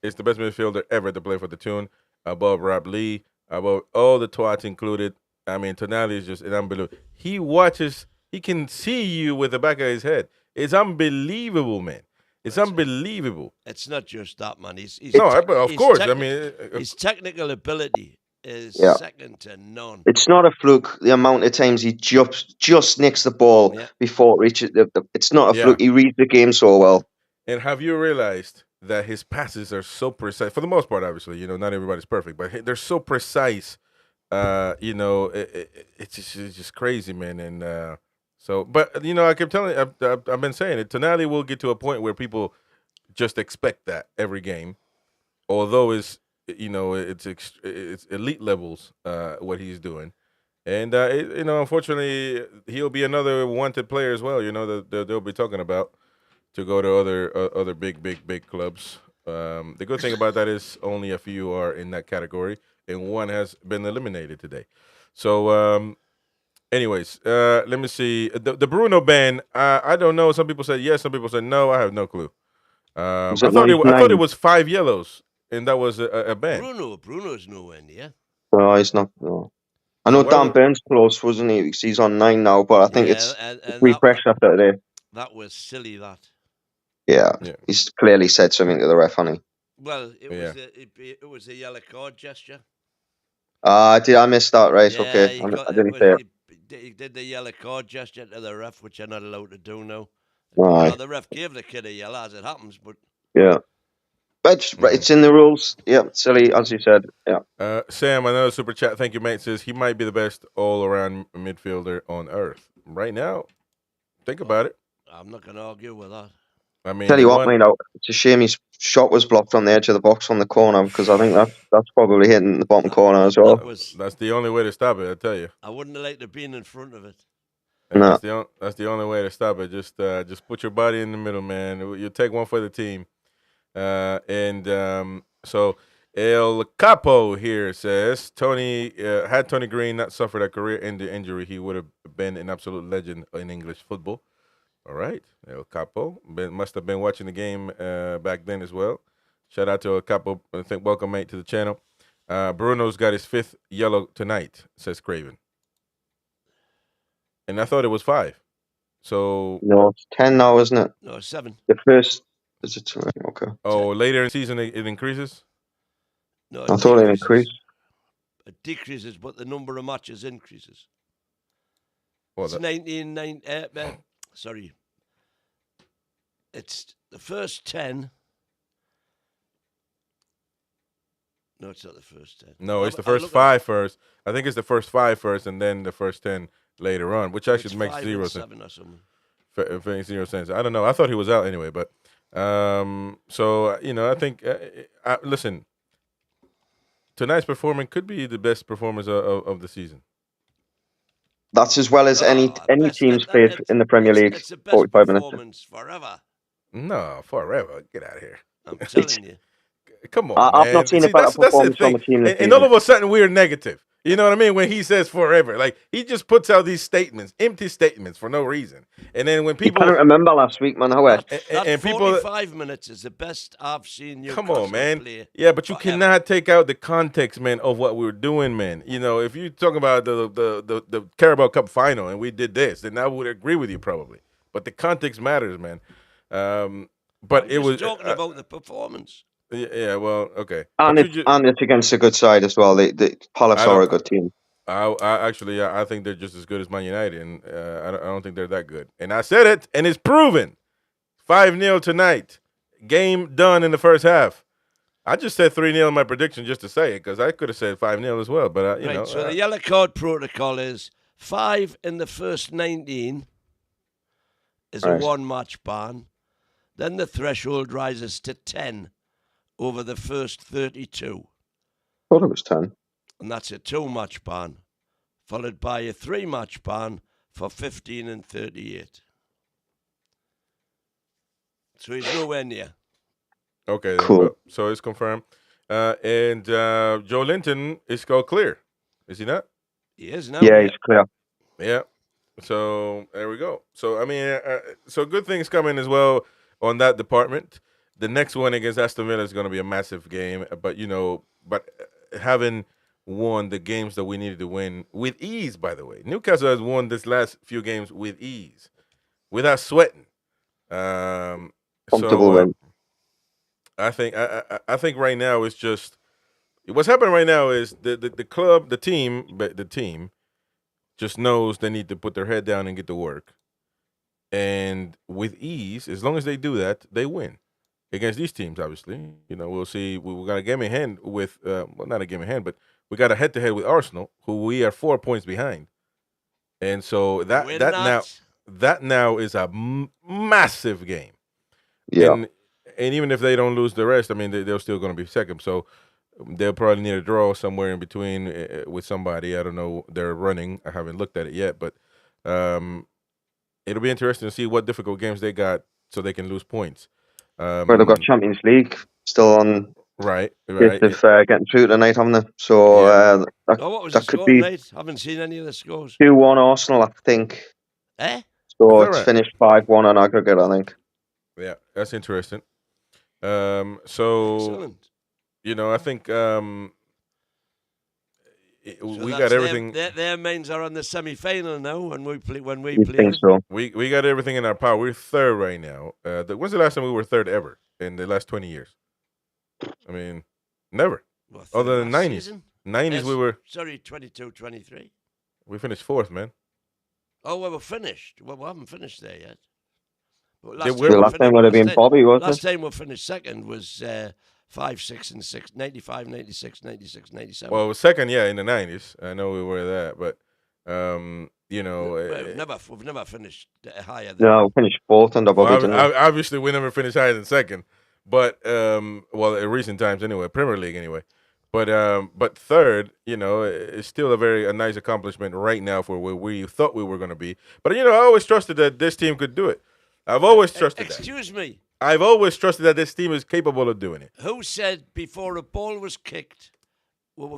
is the best midfielder ever to play for the Toon, above Rob Lee, above all the twats included. I mean, Tonali is just an unbelievable. He watches. He can see you with the back of his head. It's unbelievable, man. It's unbelievable. It's not just that, man. Of course. I mean, his technical ability is second to none. It's not a fluke. The amount of times he just nicks the ball before it reaches it's not a fluke. He reads the game so well. And have you realized that his passes are so precise? For the most part, obviously, you know, not everybody's perfect, but they're so precise. You know, it's just crazy, man. And so, but you know, I kept telling you, I've been saying it. Tonali will get to a point where people just expect that every game, although it's elite levels what he's doing. And unfortunately, he'll be another wanted player as well. That they'll be talking about to go to other big clubs. The good thing about that is only a few are in that category, and one has been eliminated today. So, anyways, let me see the Bruno ban. I don't know. Some people said yes, some people said no. I have no clue. I thought it was 5 yellows, and that was a ban. Bruno's nowhere near. No, he's not. No. I know Dan Burns close, wasn't he? He's on 9 now, but I think it's refreshed after today. That was silly. That. Yeah, he's clearly said something to the ref, hasn't he? Well, it was a yellow card gesture. I missed that, right? Yeah, okay. I didn't say it. He did the yellow card gesture to the ref, which you're not allowed to do now. The ref gave the kid a yellow as it happens, but yeah. But it's in the rules. Yeah, silly, as you said. Yeah. Sam, another super chat. Thank you, mate. Says he might be the best all-around midfielder on earth right now. Think about it. I'm not going to argue with that. I mean, tell you what, mate. It's a shame his shot was blocked on the edge of the box on the corner, because I think that's probably hitting the bottom corner as well. That's the only way to stop it. I tell you. I wouldn't have liked to be in front of it. No. That's the only way to stop it. Just put your body in the middle, man. You take one for the team. So El Capo here says had Tony Green not suffered a career-ending injury, he would have been an absolute legend in English football. All right, El Capo must have been watching the game back then as well. Shout out to El Capo. Welcome, mate, to the channel. Bruno's got his 5th yellow tonight, says Craven. And I thought it was 5. So no, it's 10 now, isn't it? No, 7. The first is it okay? Oh, later in the season it increases. No, I thought it increased. It decreases, but the number of matches increases. Well, it's 19. Sorry, it's the first 10. No, it's not the first 10. No, it's the first 5 first. I think it's the first 5 first, and then the first 10 later on, which actually makes 0 sense. 7 or something. Makes 0 sense. I don't know. I thought he was out anyway, but so I think listen, tonight's performance could be the best performance of the season. That's as well as any team's played in the Premier League. It's the best 45 performance forever. No, forever. Get out of here. I'm telling you. Come on, man. I've not seen a better performance from a team. And all of a sudden we're negative. You know what I mean? When he says forever, like he just puts out these statements, empty statements for no reason. And then when people, I don't remember last week, man. How and people, 45 minutes is the best I've seen you. Come on, man. Yeah, but you cannot take out the context, man, of what we were doing, man. If you talk about the Carabao Cup final and we did this, then I would agree with you probably. But the context matters, man. But it was talking about the performance. Yeah, well, okay. And it's against a good side as well. The Palace are a good team. I think they're just as good as Man United, and I don't think they're that good. And I said it, and it's proven. 5-0 tonight. Game done in the first half. I just said 3-0 in my prediction just to say it, because I could have said 5-0 as well. But So the yellow card protocol is 5 in the first 19 is a 1-match ban. Then the threshold rises to 10. Over the first 32. Thought it was 10. And that's a 2-match ban, followed by a 3-match ban for 15 and 38. So he's nowhere near. Okay, cool. So it's confirmed. And Joe Linton is called clear. Is he not? He is now. Yeah, he's clear. Yeah. So there we go. So, I mean, so good things coming as well on that department. The next one against Aston Villa is going to be a massive game, but having won the games that we needed to win with ease, by the way, Newcastle has won this last few games with ease, without sweating. Comfortable win. I think right now it's just what's happening right now is the club, the team just knows they need to put their head down and get to work, and with ease, as long as they do that, they win. Against these teams, obviously, we'll see. We got a game in hand with, not a game in hand, but we got a head-to-head with Arsenal, who we are 4 points behind, and so that now is a massive game. Yeah, and even if they don't lose the rest, I mean they're still going to be second. So they'll probably need a draw somewhere in between with somebody. I don't know. They're running. I haven't looked at it yet, but it'll be interesting to see what difficult games they got so they can lose points. Well, they've got Champions League still on. Right. If getting through tonight, haven't they? So what was the score tonight? Haven't seen any of the scores. 2-1 Arsenal, I think. So it's finished 5-1 on aggregate, I think. Yeah, that's interesting. So excellent. I think we so got everything. Their mains are on the semi-final now. When we play, think so. We got everything in our power. We're third right now. When's the last time we were third ever in the last 20 years? I mean, never. Other than 90s. Season? 90s we were. Sorry, 22, 23. We finished fourth, man. Oh, well, we're finished. Well, we haven't finished there yet. But last time would have been Bobby, wasn't it? Last time we finished second was 5, 6, and 6, 95, 96, 96, 97. Well, second, in the 90s. I know we were that, but we've never finished higher than. No, we finished fourth under Bobby. Obviously, we never finished higher than second, but in recent times anyway, Premier League anyway. But third, is still a nice accomplishment right now for where we thought we were going to be. But I always trusted that this team could do it. I've always trusted that. Excuse me. I've always trusted that this team is capable of doing it. Who said before a ball was kicked, we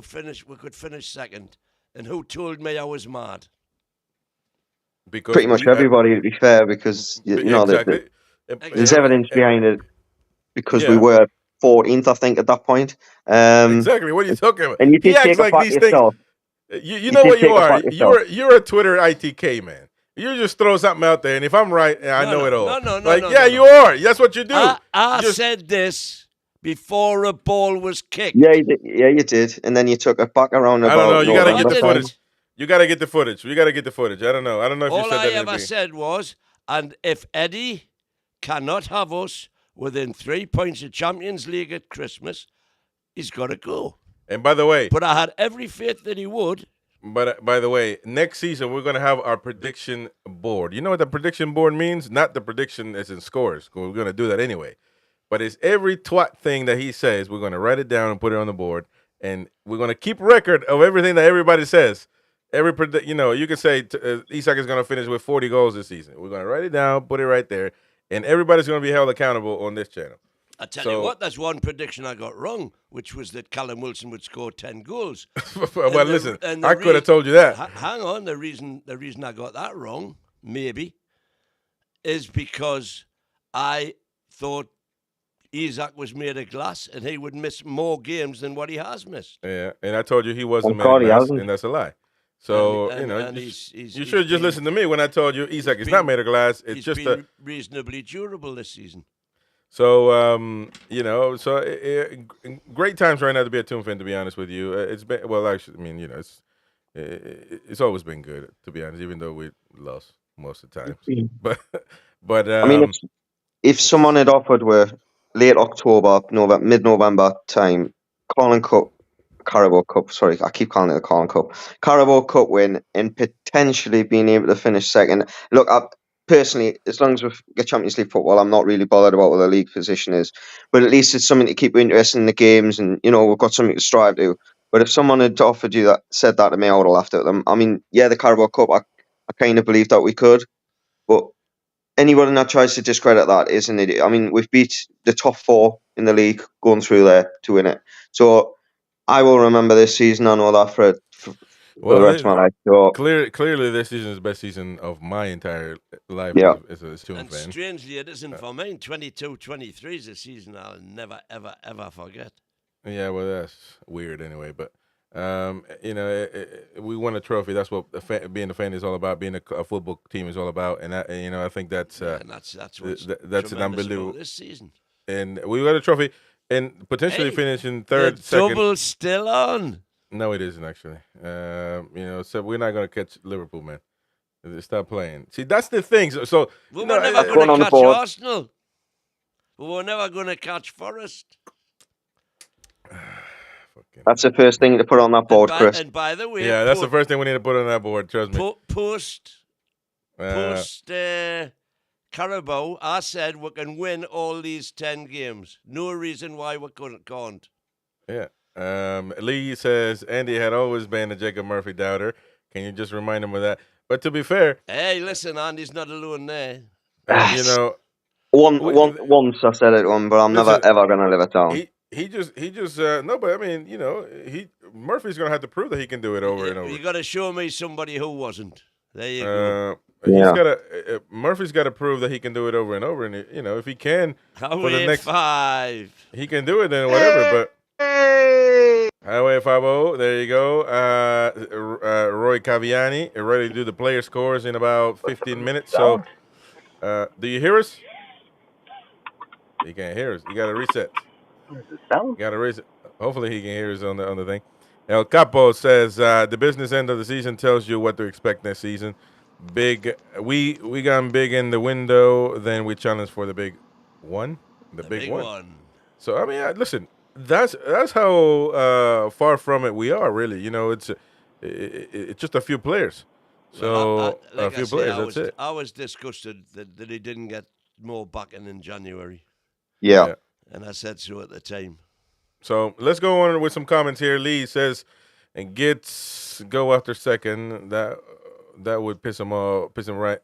could finish second? And who told me I was mad? Because pretty much everybody, to be fair, because exactly. There's evidence behind it. Because we were 14th, I think, at that point. Exactly. What are you talking about? And you did take like these yourself. Things. You know what you are. You're a Twitter ITK man. You just throw something out there, and if I'm right, I know it all. No. You are. That's what you do. I said this before a ball was kicked. Yeah, you did. And then you took it back around. I don't know. You got to get the footage. You got to get the footage. We got to get the footage. I don't know. I don't know if all you said that. All I ever said was, and if Eddie cannot have us within 3 points of Champions League at Christmas, he's got to go. And by the way... But I had every faith that he would. But by the way, next season we're going to have our prediction board. You know what the prediction board means? Not the prediction as in scores. We're going to do that anyway. But it's every twat thing that he says. We're going to write it down and put it on the board. And we're going to keep record of everything that everybody says. You can say Isak is going to finish with 40 goals this season. We're going to write it down, put it right there. And everybody's going to be held accountable on this channel. I tell you what, that's one prediction I got wrong, which was that Callum Wilson would score 10 goals. Well, listen, I could have told you that. Hang on, the reason I got that wrong, maybe, is because I thought Isak was made of glass and he would miss more games than what he has missed. Yeah, and I told you he wasn't made of glass, and that's a lie. So, you should have just listened to me when I told you Isak is not made of glass. It's just been reasonably durable this season. So, great times right now to be a Toon fan, to be honest with you. It's been, it's always been good, to be honest, even though we lost most of the time. But I mean, if someone had offered late October, mid-November time, Carabao Cup, sorry, I keep calling it the Carling Cup, Carabao Cup win and potentially being able to finish second. Look, personally, as long as we get Champions League football, I'm not really bothered about what the league position is. But at least it's something to keep you interested in the games, and we've got something to strive to. But if someone had offered you that, said that to me, I would have laughed at them. I mean, the Carabao Cup, I kind of believe that we could, but anyone that tries to discredit that is an idiot. I mean, we've beat the top 4 in the league going through there to win it. So I will remember this season. I know that for the rest of my life. So clearly, this season is the best season of my entire life as a Toon fan. And strangely, it isn't for me. 22-23 is a season I'll never, ever, ever forget. Yeah, well, that's weird anyway. But, we won a trophy. That's what being a fan is all about. Being a football team is all about. And, I think that's that's an unbelievable this season. And we got a trophy and potentially finishing third, second. Double's still on. No, it isn't actually. So we're not going to catch Liverpool, man. Stop playing. See, that's the thing. So we're never going to catch Arsenal. We're never going to catch Forest. That's the first thing to put on that board, Chris. And by the way, that's the first thing we need to put on that board. Trust me. Post Carabao, I said we can win all these 10 games. No reason why we can't. Yeah. Lee says Andy had always been a Jacob Murphy doubter. Can you just remind him of that? But to be fair, hey, listen, Andy's not alone there. you know, Once I said it to him, but I'm listen, never ever gonna live it down. he just no, but I mean, Murphy's gonna have to prove that he can do it over and over. You got to show me somebody who wasn't. There you go. He's gotta Murphy's got to prove that he can do it over and over, and if he can for the next 5, he can do it then whatever. But Highway 50, there you go. Roy Caviani ready to do the player scores in about 15 minutes. So, do you hear us? You can't hear us. You got to reset. You got to reset. Hopefully, he can hear us on the thing. El Capo says the business end of the season tells you what to expect next season. Big, we got big in the window, then we challenged for the big one, the big one. So I mean, listen. That's how far from it we are, really. It's just a few players. So a few players. That's it. I was disgusted that he didn't get more backing in January. Yeah. And I said so at the time. So let's go on with some comments here. Lee says, "And Gits go after second. That would piss him right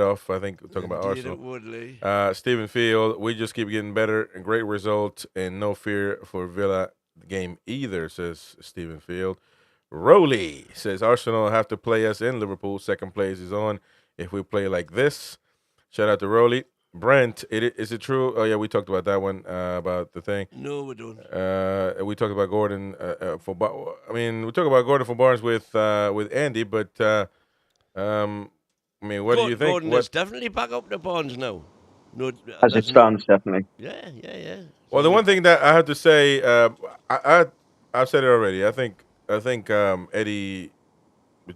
off. I think we're talking about Arsenal. It would, Lee. Stephen Field, we just keep getting better. And great result and no fear for Villa game either, says Stephen Field. Rowley says Arsenal have to play us in Liverpool. Second place is on if we play like this. Shout out to Rowley. Brent, is it true? Oh, yeah, we talked about that one, about the thing. No, we don't. We talked about Gordon we talked about Gordon for Barnes with Andy, but I mean, what do you think? Gordon is definitely back up to Barnes now. No, as it stands, definitely. Yeah. Well, the one thing that I have to say, I've said it already. I think Eddie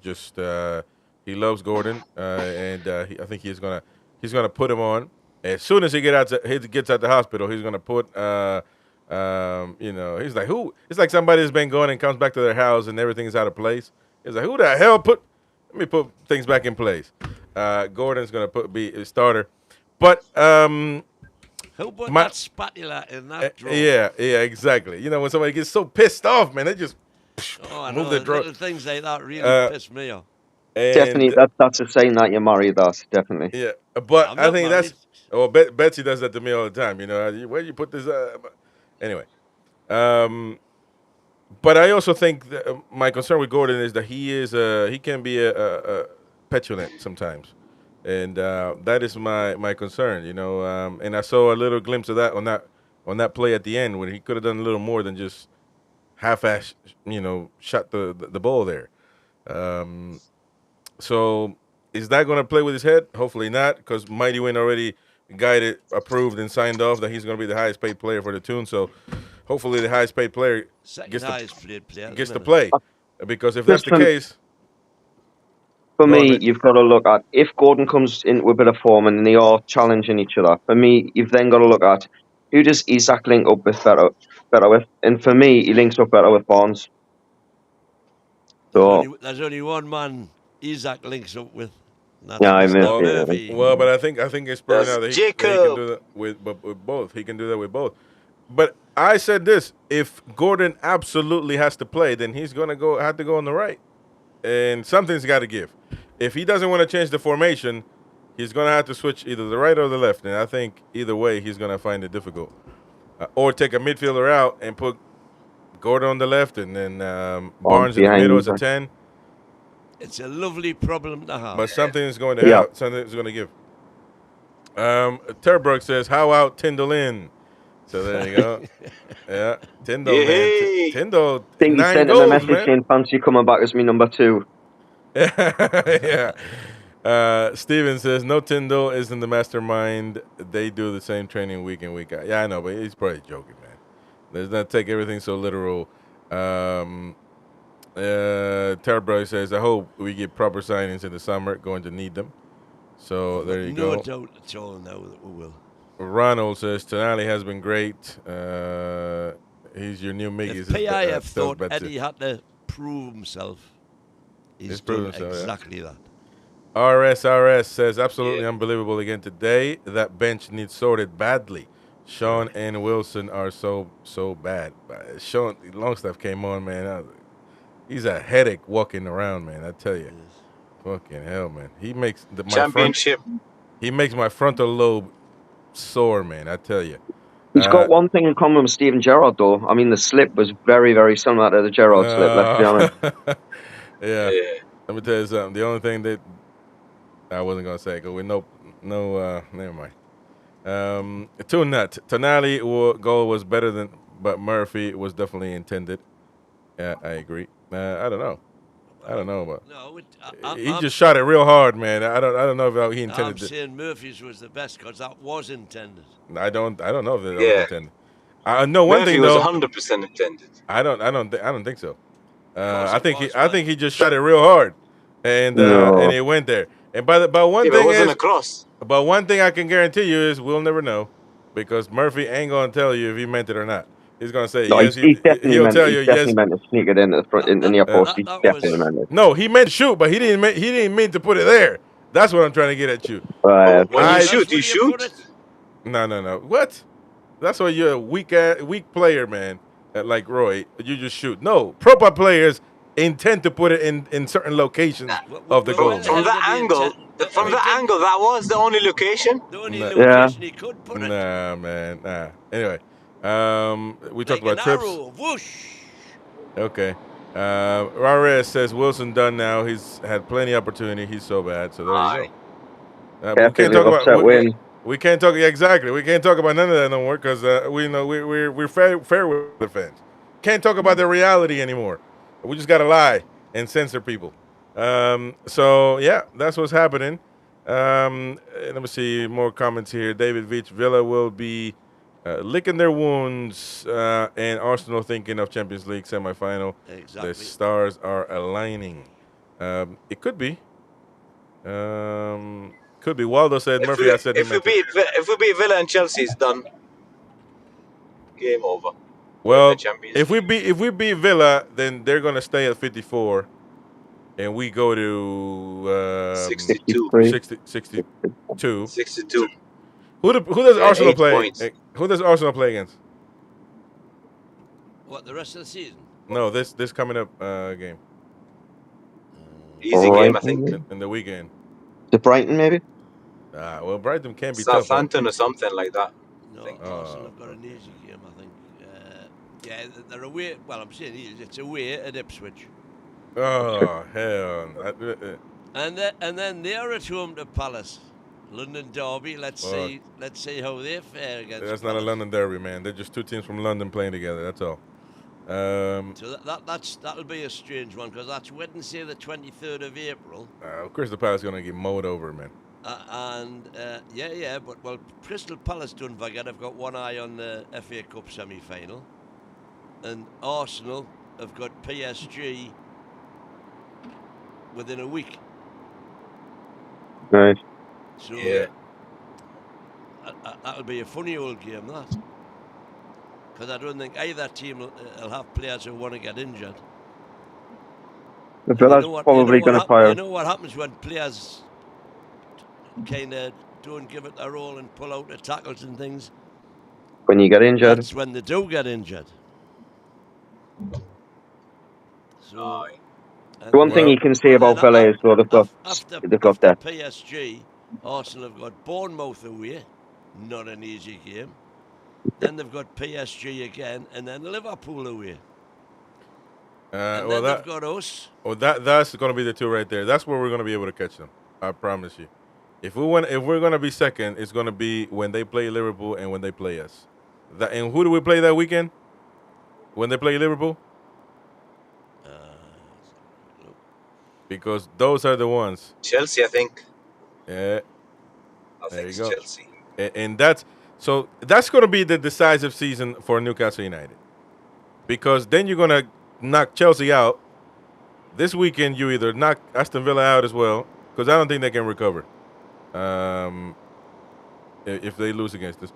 just he loves Gordon, and I think he's gonna put him on as soon as he gets out the hospital. He's gonna put he's like, who? It's like somebody has been going and comes back to their house and everything's out of place. He's like, who the hell let me put things back in place. Gordon's gonna be a starter, but who put that spatula in that drawer? Yeah, exactly. When somebody gets so pissed off, man, they just move the drawer. Little things like that really piss me off. Definitely, that's a sign that you're married. That's definitely. Yeah, but I think married. Betsy does that to me all the time. Where you put this? Anyway, but I also think that my concern with Gordon is that he can be a petulant sometimes, and that is my concern. And I saw a little glimpse of that on that play at the end when he could have done a little more than just half-ass, shot the ball there. So is that going to play with his head? Hopefully not, because Mighty Win already approved and signed off that he's going to be the highest paid player for the tune. So hopefully the highest paid player gets to play. Because if that's the case... For me, you've got to look at, if Gordon comes into a bit of form and they are challenging each other, for me, you've then got to look at who does Isak link up with better with. And for me, he links up better with Barnes. So there's only one man Isak links up with. Murphy. Well, but I think it's proven out that he can do that with both. He can do that with both. But I said this: if Gordon absolutely has to play, then he's gonna have to go on the right, and something's got to give. If he doesn't want to change the formation, he's gonna have to switch either the right or the left. And I think either way, he's gonna find it difficult. Or take a midfielder out and put Gordon on the left, and then Barnes in the middle as a 10. It's a lovely problem to have. But something is going to help. Something is going to give. Terberg says, how out Tyndall in? So there you go. Yeah, Tyndall, man. Tyndall, think 9 sent goals, him a message man. saying, fancy coming back as me number 2. Yeah. Steven says, no, Tyndall isn't the mastermind. They do the same training week in, week out. Yeah, I know, but he's probably joking, man. Let's not take everything so literal. Terberg says, I hope we get proper signings in the summer. Going to need them. So there you go. No doubt at all now that we will. Ronald says, Tonali has been great. He's your new Miggy. If PIF thought Eddie had to prove himself, he's done exactly that. RSRS says, absolutely unbelievable again today. That bench needs sorted badly. Sean and Wilson are so bad. Sean Longstaff came on, man. He's a headache walking around, man. I tell you, fucking hell, man. He makes He makes my frontal lobe sore, man. I tell you. He's got one thing in common with Steven Gerrard, though. I mean, the slip was very, very similar to the Gerrard slip. Let's be honest. Yeah. Let me tell you something. The only thing that I wasn't gonna say, go with never mind. Tonali goal was better than, but Murphy was definitely intended. Yeah, I agree. I don't know. But he just shot it real hard, man. I don't know if he intended. I'm saying Murphy's was the best because that was intended. I don't know if that was intended. I know one Murphy thing was though. 100% intended. I don't think so. I think he just shot it real hard, and it went there. And but one thing it wasn't a cross. But one thing I can guarantee you is we'll never know, because Murphy ain't gonna tell you if he meant it or not. He's gonna say yes. He'll tell you yes. He meant to sneak it into the front in the near post. He definitely meant it. No, he meant shoot, but he didn't mean to put it there. That's what I'm trying to get at you. When you shoot. No. What? That's why you're a weak player, man. Like Roy, you just shoot. No, proper players intend to put it in certain locations of the goal. From that angle, that was the only location. The only location he could put it. Nah, man, nah. Anyway, we talked about trips. Whoosh. Okay. Rares says Wilson done now. He's had plenty of opportunity. He's so bad. So there you go. We can't talk about win. We can't talk exactly. We can't talk about none of that no more, because we know we're fair with the fans. Can't talk about the reality anymore. We just gotta lie and censor people. So yeah, that's what's happening. Let me see more comments here. David Veach, Villa will be licking their wounds, and Arsenal thinking of Champions League semifinal. Exactly. The stars are aligning. It could be. Could be. Waldo said Murphy. I said if we beat Villa and Chelsea, it's done. Game over. Well, if we beat Villa, then they're gonna stay at 54, and we go to 62. 62. 62. Who does Arsenal play? Who does Arsenal play against? What, the rest of the season? No, this coming up game. Easy game, I think. In the weekend. To Brighton, maybe? Well, Brighton can be tough. Southampton or something like that. No, Arsenal have got an easy game, I think. Yeah, they're away. Well, I'm saying it's away at Ipswich. Oh, hell. And then they're at home to Palace. London derby. Let's see how they fare against. That's not a London derby, man. They're just two teams from London playing together. That's all. So that'll be a strange one, because that's Wednesday, the 23rd of April. Crystal Palace is gonna get mowed over, man. But Crystal Palace, don't forget, have got one eye on the FA Cup semi-final, and Arsenal have got PSG within a week. Right. So that'll be a funny old game, that. Because I don't think either team will have players who want to get injured. The Villa's probably going to fire. You know what happens when players kind of don't give it their all and pull out the tackles and things? When you get injured. That's when they do get injured. So, the one thing you can say about Villa is they've got that. PSG, Arsenal have got Bournemouth away, not an easy game. Then they've got PSG again, and then Liverpool away. And then they've got us. Well, that's going to be the two right there. That's where we're going to be able to catch them. I promise you. If we're going to be second, it's going to be when they play Liverpool and when they play us. And who do we play that weekend? When they play Liverpool? Because those are the ones. Chelsea, I think. Yeah. I think it's Chelsea. And that's going to be the decisive season for Newcastle United. Because then you're going to knock Chelsea out. This weekend, you either knock Aston Villa out as well, because I don't think they can recover if they lose against us.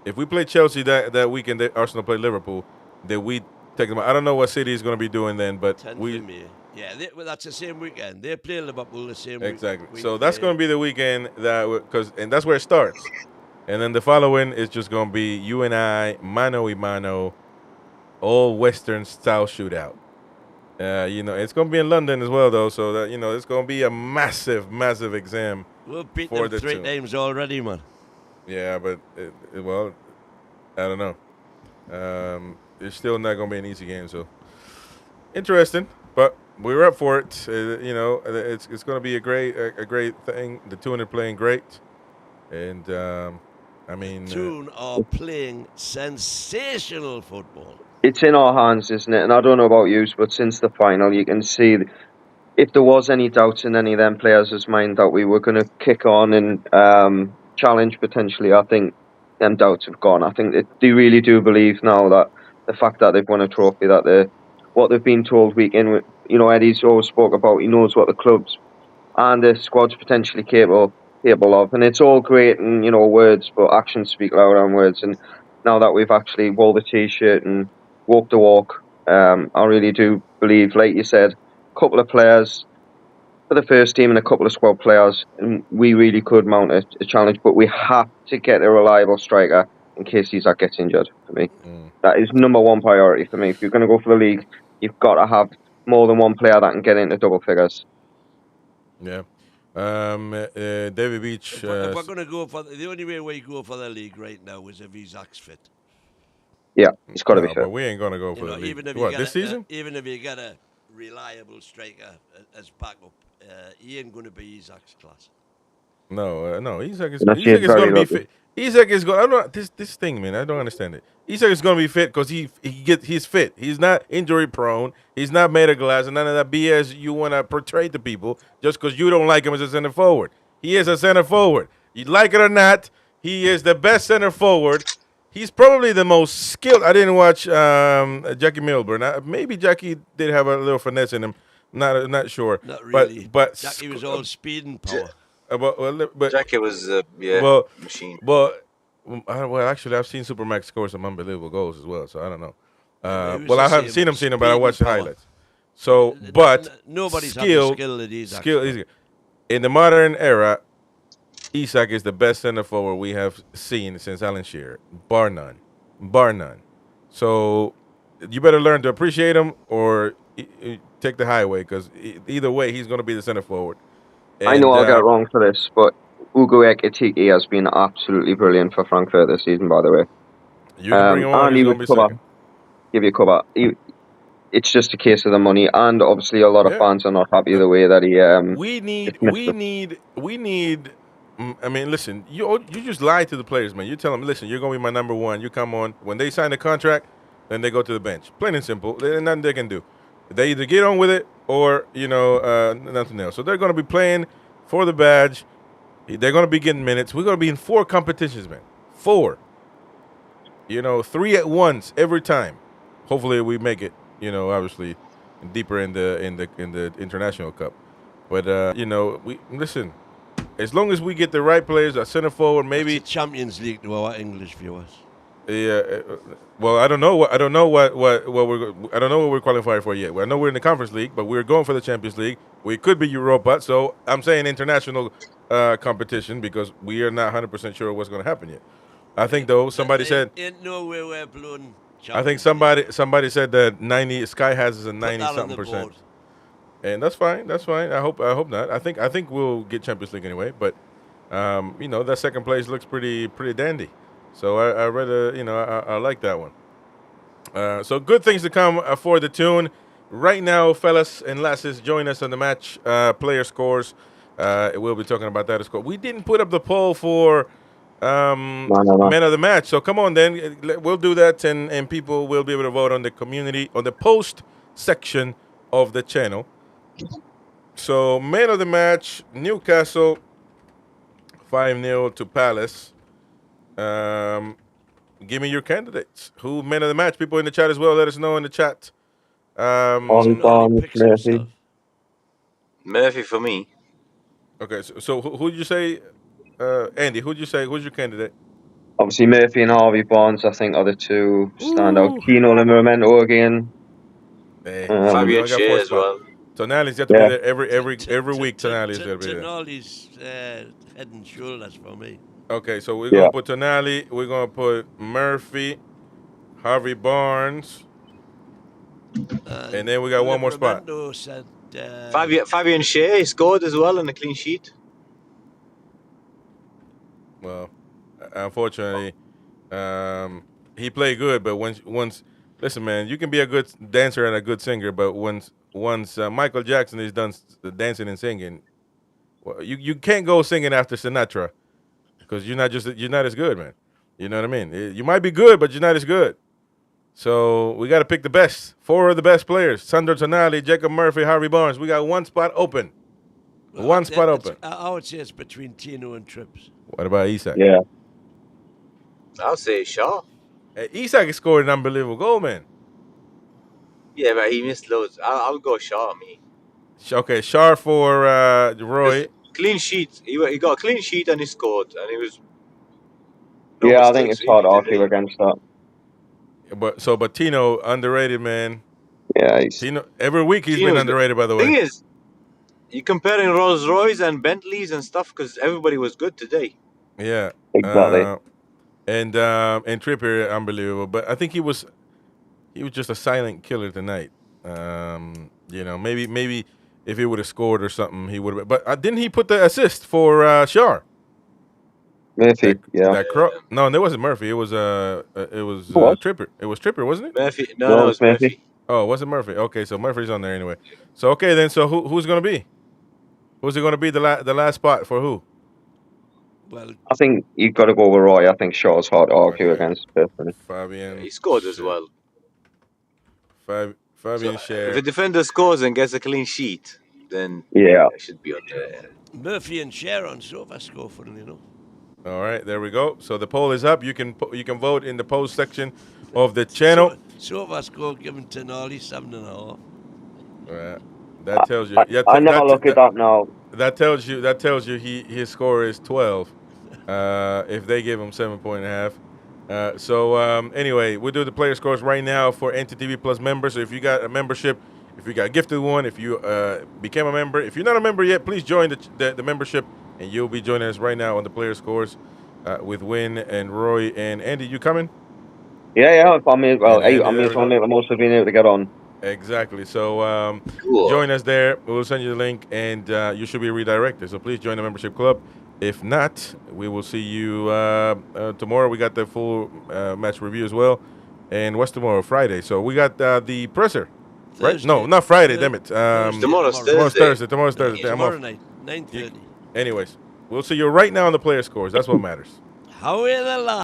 If we play Chelsea that weekend, Arsenal play Liverpool, then we take them out. I don't know what City is going to be doing then, but that's the same weekend. They play Liverpool the same weekend. Exactly. So that's going to be the weekend and that's where it starts. And then the following is just going to be you and I, mano y mano, all Western style shootout. It's going to be in London as well, though. So that it's going to be a massive, massive exam. We've beat for them the 3 two. times already, man. Yeah, but I don't know. It's still not going to be an easy game. So interesting, but we're up for it. It's going to be a great thing. The Toon are playing great, and Toon are playing sensational football. It's in our hands, isn't it? And I don't know about you, but since the final, you can see if there was any doubts in any of them players' mind that we were going to kick on and challenge potentially, I think them doubts have gone. I think they really do believe now that the fact that they've won a trophy, that what they've been told week in, Eddie's always spoke about, he knows what the clubs and the squad's potentially capable of. And it's all great and, words, but actions speak louder than words. And now that we've actually wore the T-shirt and walked the walk, I really do believe, like you said, a couple of players for the first team and a couple of squad players, and we really could mount a challenge, but we have to get a reliable striker in case Isaac gets injured, for me. That is number one priority for me. If you're going to go for the league, you've got to have more than one player that can get into double figures. Yeah. David Beach. If we're going to go for the only way we go for the league right now is if Isaac's fit. Yeah, it's got to be fit. But we ain't going to go for the league. This season? Even if you get a reliable striker as backup, he ain't going to be Isaac's class. No. Isaac is going to be fit. Isaac is going. I don't know this thing, man. I don't understand it. Isaac is going to be fit because he's fit. He's not injury prone. He's not made of glass and none of that BS you want to portray to people just because you don't like him as a center forward. He is a center forward. You like it or not, he is the best center forward. He's probably the most skilled. I didn't watch Jackie Milburn. Maybe Jackie did have a little finesse in him. Not sure. Not really. But Jackie was all speed and power. But Jackie was machine. Actually, I've seen Supermax score some unbelievable goals as well. So I don't know. I haven't seen him, but I watched the highlights. So, but nobody's had the skill that he's in the modern era, Isak is the best center forward we have seen since Alan Shearer, bar none. So you better learn to appreciate him or take the highway because either way, he's going to be the center forward. And, I know I'll get wrong for this, but Ugo Ekitike has been absolutely brilliant for Frankfurt this season, by the way. You can bring him on. He's going to be second. Give you cover. It's just a case of the money, and obviously a lot of fans are not happy the way that he. We need. I mean, listen. You just lie to the players, man. You tell them, listen, you're going to be my number one. You come on. When they sign the contract, then they go to the bench. Plain and simple. There's nothing they can do. They either get on with it or nothing else. So they're going to be playing for the badge. They're going to be getting minutes. We're going to be in 4 competitions, man. 4. 3 at once every time. Hopefully we make it. Obviously deeper in the international cup. But we listen. As long as we get the right players, a center forward, maybe Champions League to our English viewers. Yeah. Well, I don't know what we're qualifying for yet. I know we're in the Conference League, but we're going for the Champions League. We could be Europa. So I'm saying international competition because we are not 100% sure what's going to happen yet. I think though somebody said. Ain't no way we're blowing. I think somebody said that 90 Sky has is a 90-something%, and that's fine. I hope not. I think we'll get Champions League anyway. But that second place looks pretty dandy. So I read I like that one. So good things to come for the Toon. Right now, fellas and lasses, join us on the match player scores. We'll be talking about that as well. We didn't put up the poll for man of the match. So come on then. We'll do that and people will be able to vote on the community, on the post section of the channel. So man of the match, Newcastle, 5-0 to Palace. Give me your candidates. Who man of the match? People in the chat as well. Let us know in the chat. Murphy for me. Okay, so who'd you say, Andy? Who'd you say? Who's your candidate? Obviously, Murphy and Harvey Barnes, I think, are the two standout. Keno Livramento again. Fabian Shea as well. Tonali's got to be there every week. Tonali's got to be there. Tonali's head and shoulders for me. Okay, so we're gonna put Tonali. We're gonna put Murphy, Harvey Barnes, and then we got one more spot. Said, Fabian Shea scored as well on a clean sheet. Well, unfortunately, he played good, but once listen, man, you can be a good dancer and a good singer, but once Michael Jackson is done dancing and singing, well, you can't go singing after Sinatra because you're not as good, man. You know what I mean? You might be good, but you're not as good. So we got to pick the best. 4 of the best players: Sandro Tonali, Jacob Murphy, Harvey Barnes. We got one spot open. One spot open. I would say it's between Tino and Trips. What about Isak? Yeah. I'll say Shaw. Hey, Isak scored an unbelievable goal, man. Yeah, but he missed loads. I'll go Shaw, me. Okay, Shar for Roy. Clean sheet. He got a clean sheet and he scored, and he was. I think it's hard to argue against that. But Tino underrated, man. Yeah, Tino every week he's been underrated. By the way, thing is, you're comparing Rolls Royce and Bentleys and stuff because everybody was good today. Yeah, exactly. And Trippier, unbelievable. But I think he was just a silent killer tonight. Maybe if he would have scored or something, he would have. But didn't he put the assist for Shar? Murphy, No, that wasn't Murphy. It was Trippier. It was Trippier, wasn't it? Murphy. No, it was Murphy. Oh, was it Murphy? Okay, so Murphy's on there anyway. So okay, then. So who's gonna be? Who's it gonna be the last spot for who? Well, I think you've got to go with Roy. I think Shaw's hard to argue against. Personally. Fabian. He scored as well. Fabian Share. If a defender scores and gets a clean sheet, then it should be on there. Murphy and Share on SofaScore for him, All right, there we go. So the poll is up. You can vote in the poll section of the channel. SofaScore given Tonali 7.5. That tells you. I never look at that now. That tells you his score is 12. If they give him 7.5. Anyway, we'll do the player scores right now for NTTV Plus members. So if you got a membership, if you got gifted one, if you became a member, if you're not a member yet, please join the membership, and you'll be joining us right now on the player scores with Win and Roy and Andy. You coming? Yeah. I mean, well, I'm just trying to make the most of being able to get on. Exactly. So cool. Join us there. We'll send you the link, and you should be redirected. So please join the membership club. If not, we will see you tomorrow. We got the full match review as well. And what's tomorrow? Friday. So we got the presser. Thursday. Right? No, not Friday. Damn it. Tomorrow's Thursday. Tomorrow's Thursday. Tomorrow night, 9:30. Anyways, we'll see you right now on the player scores. That's what matters. How in the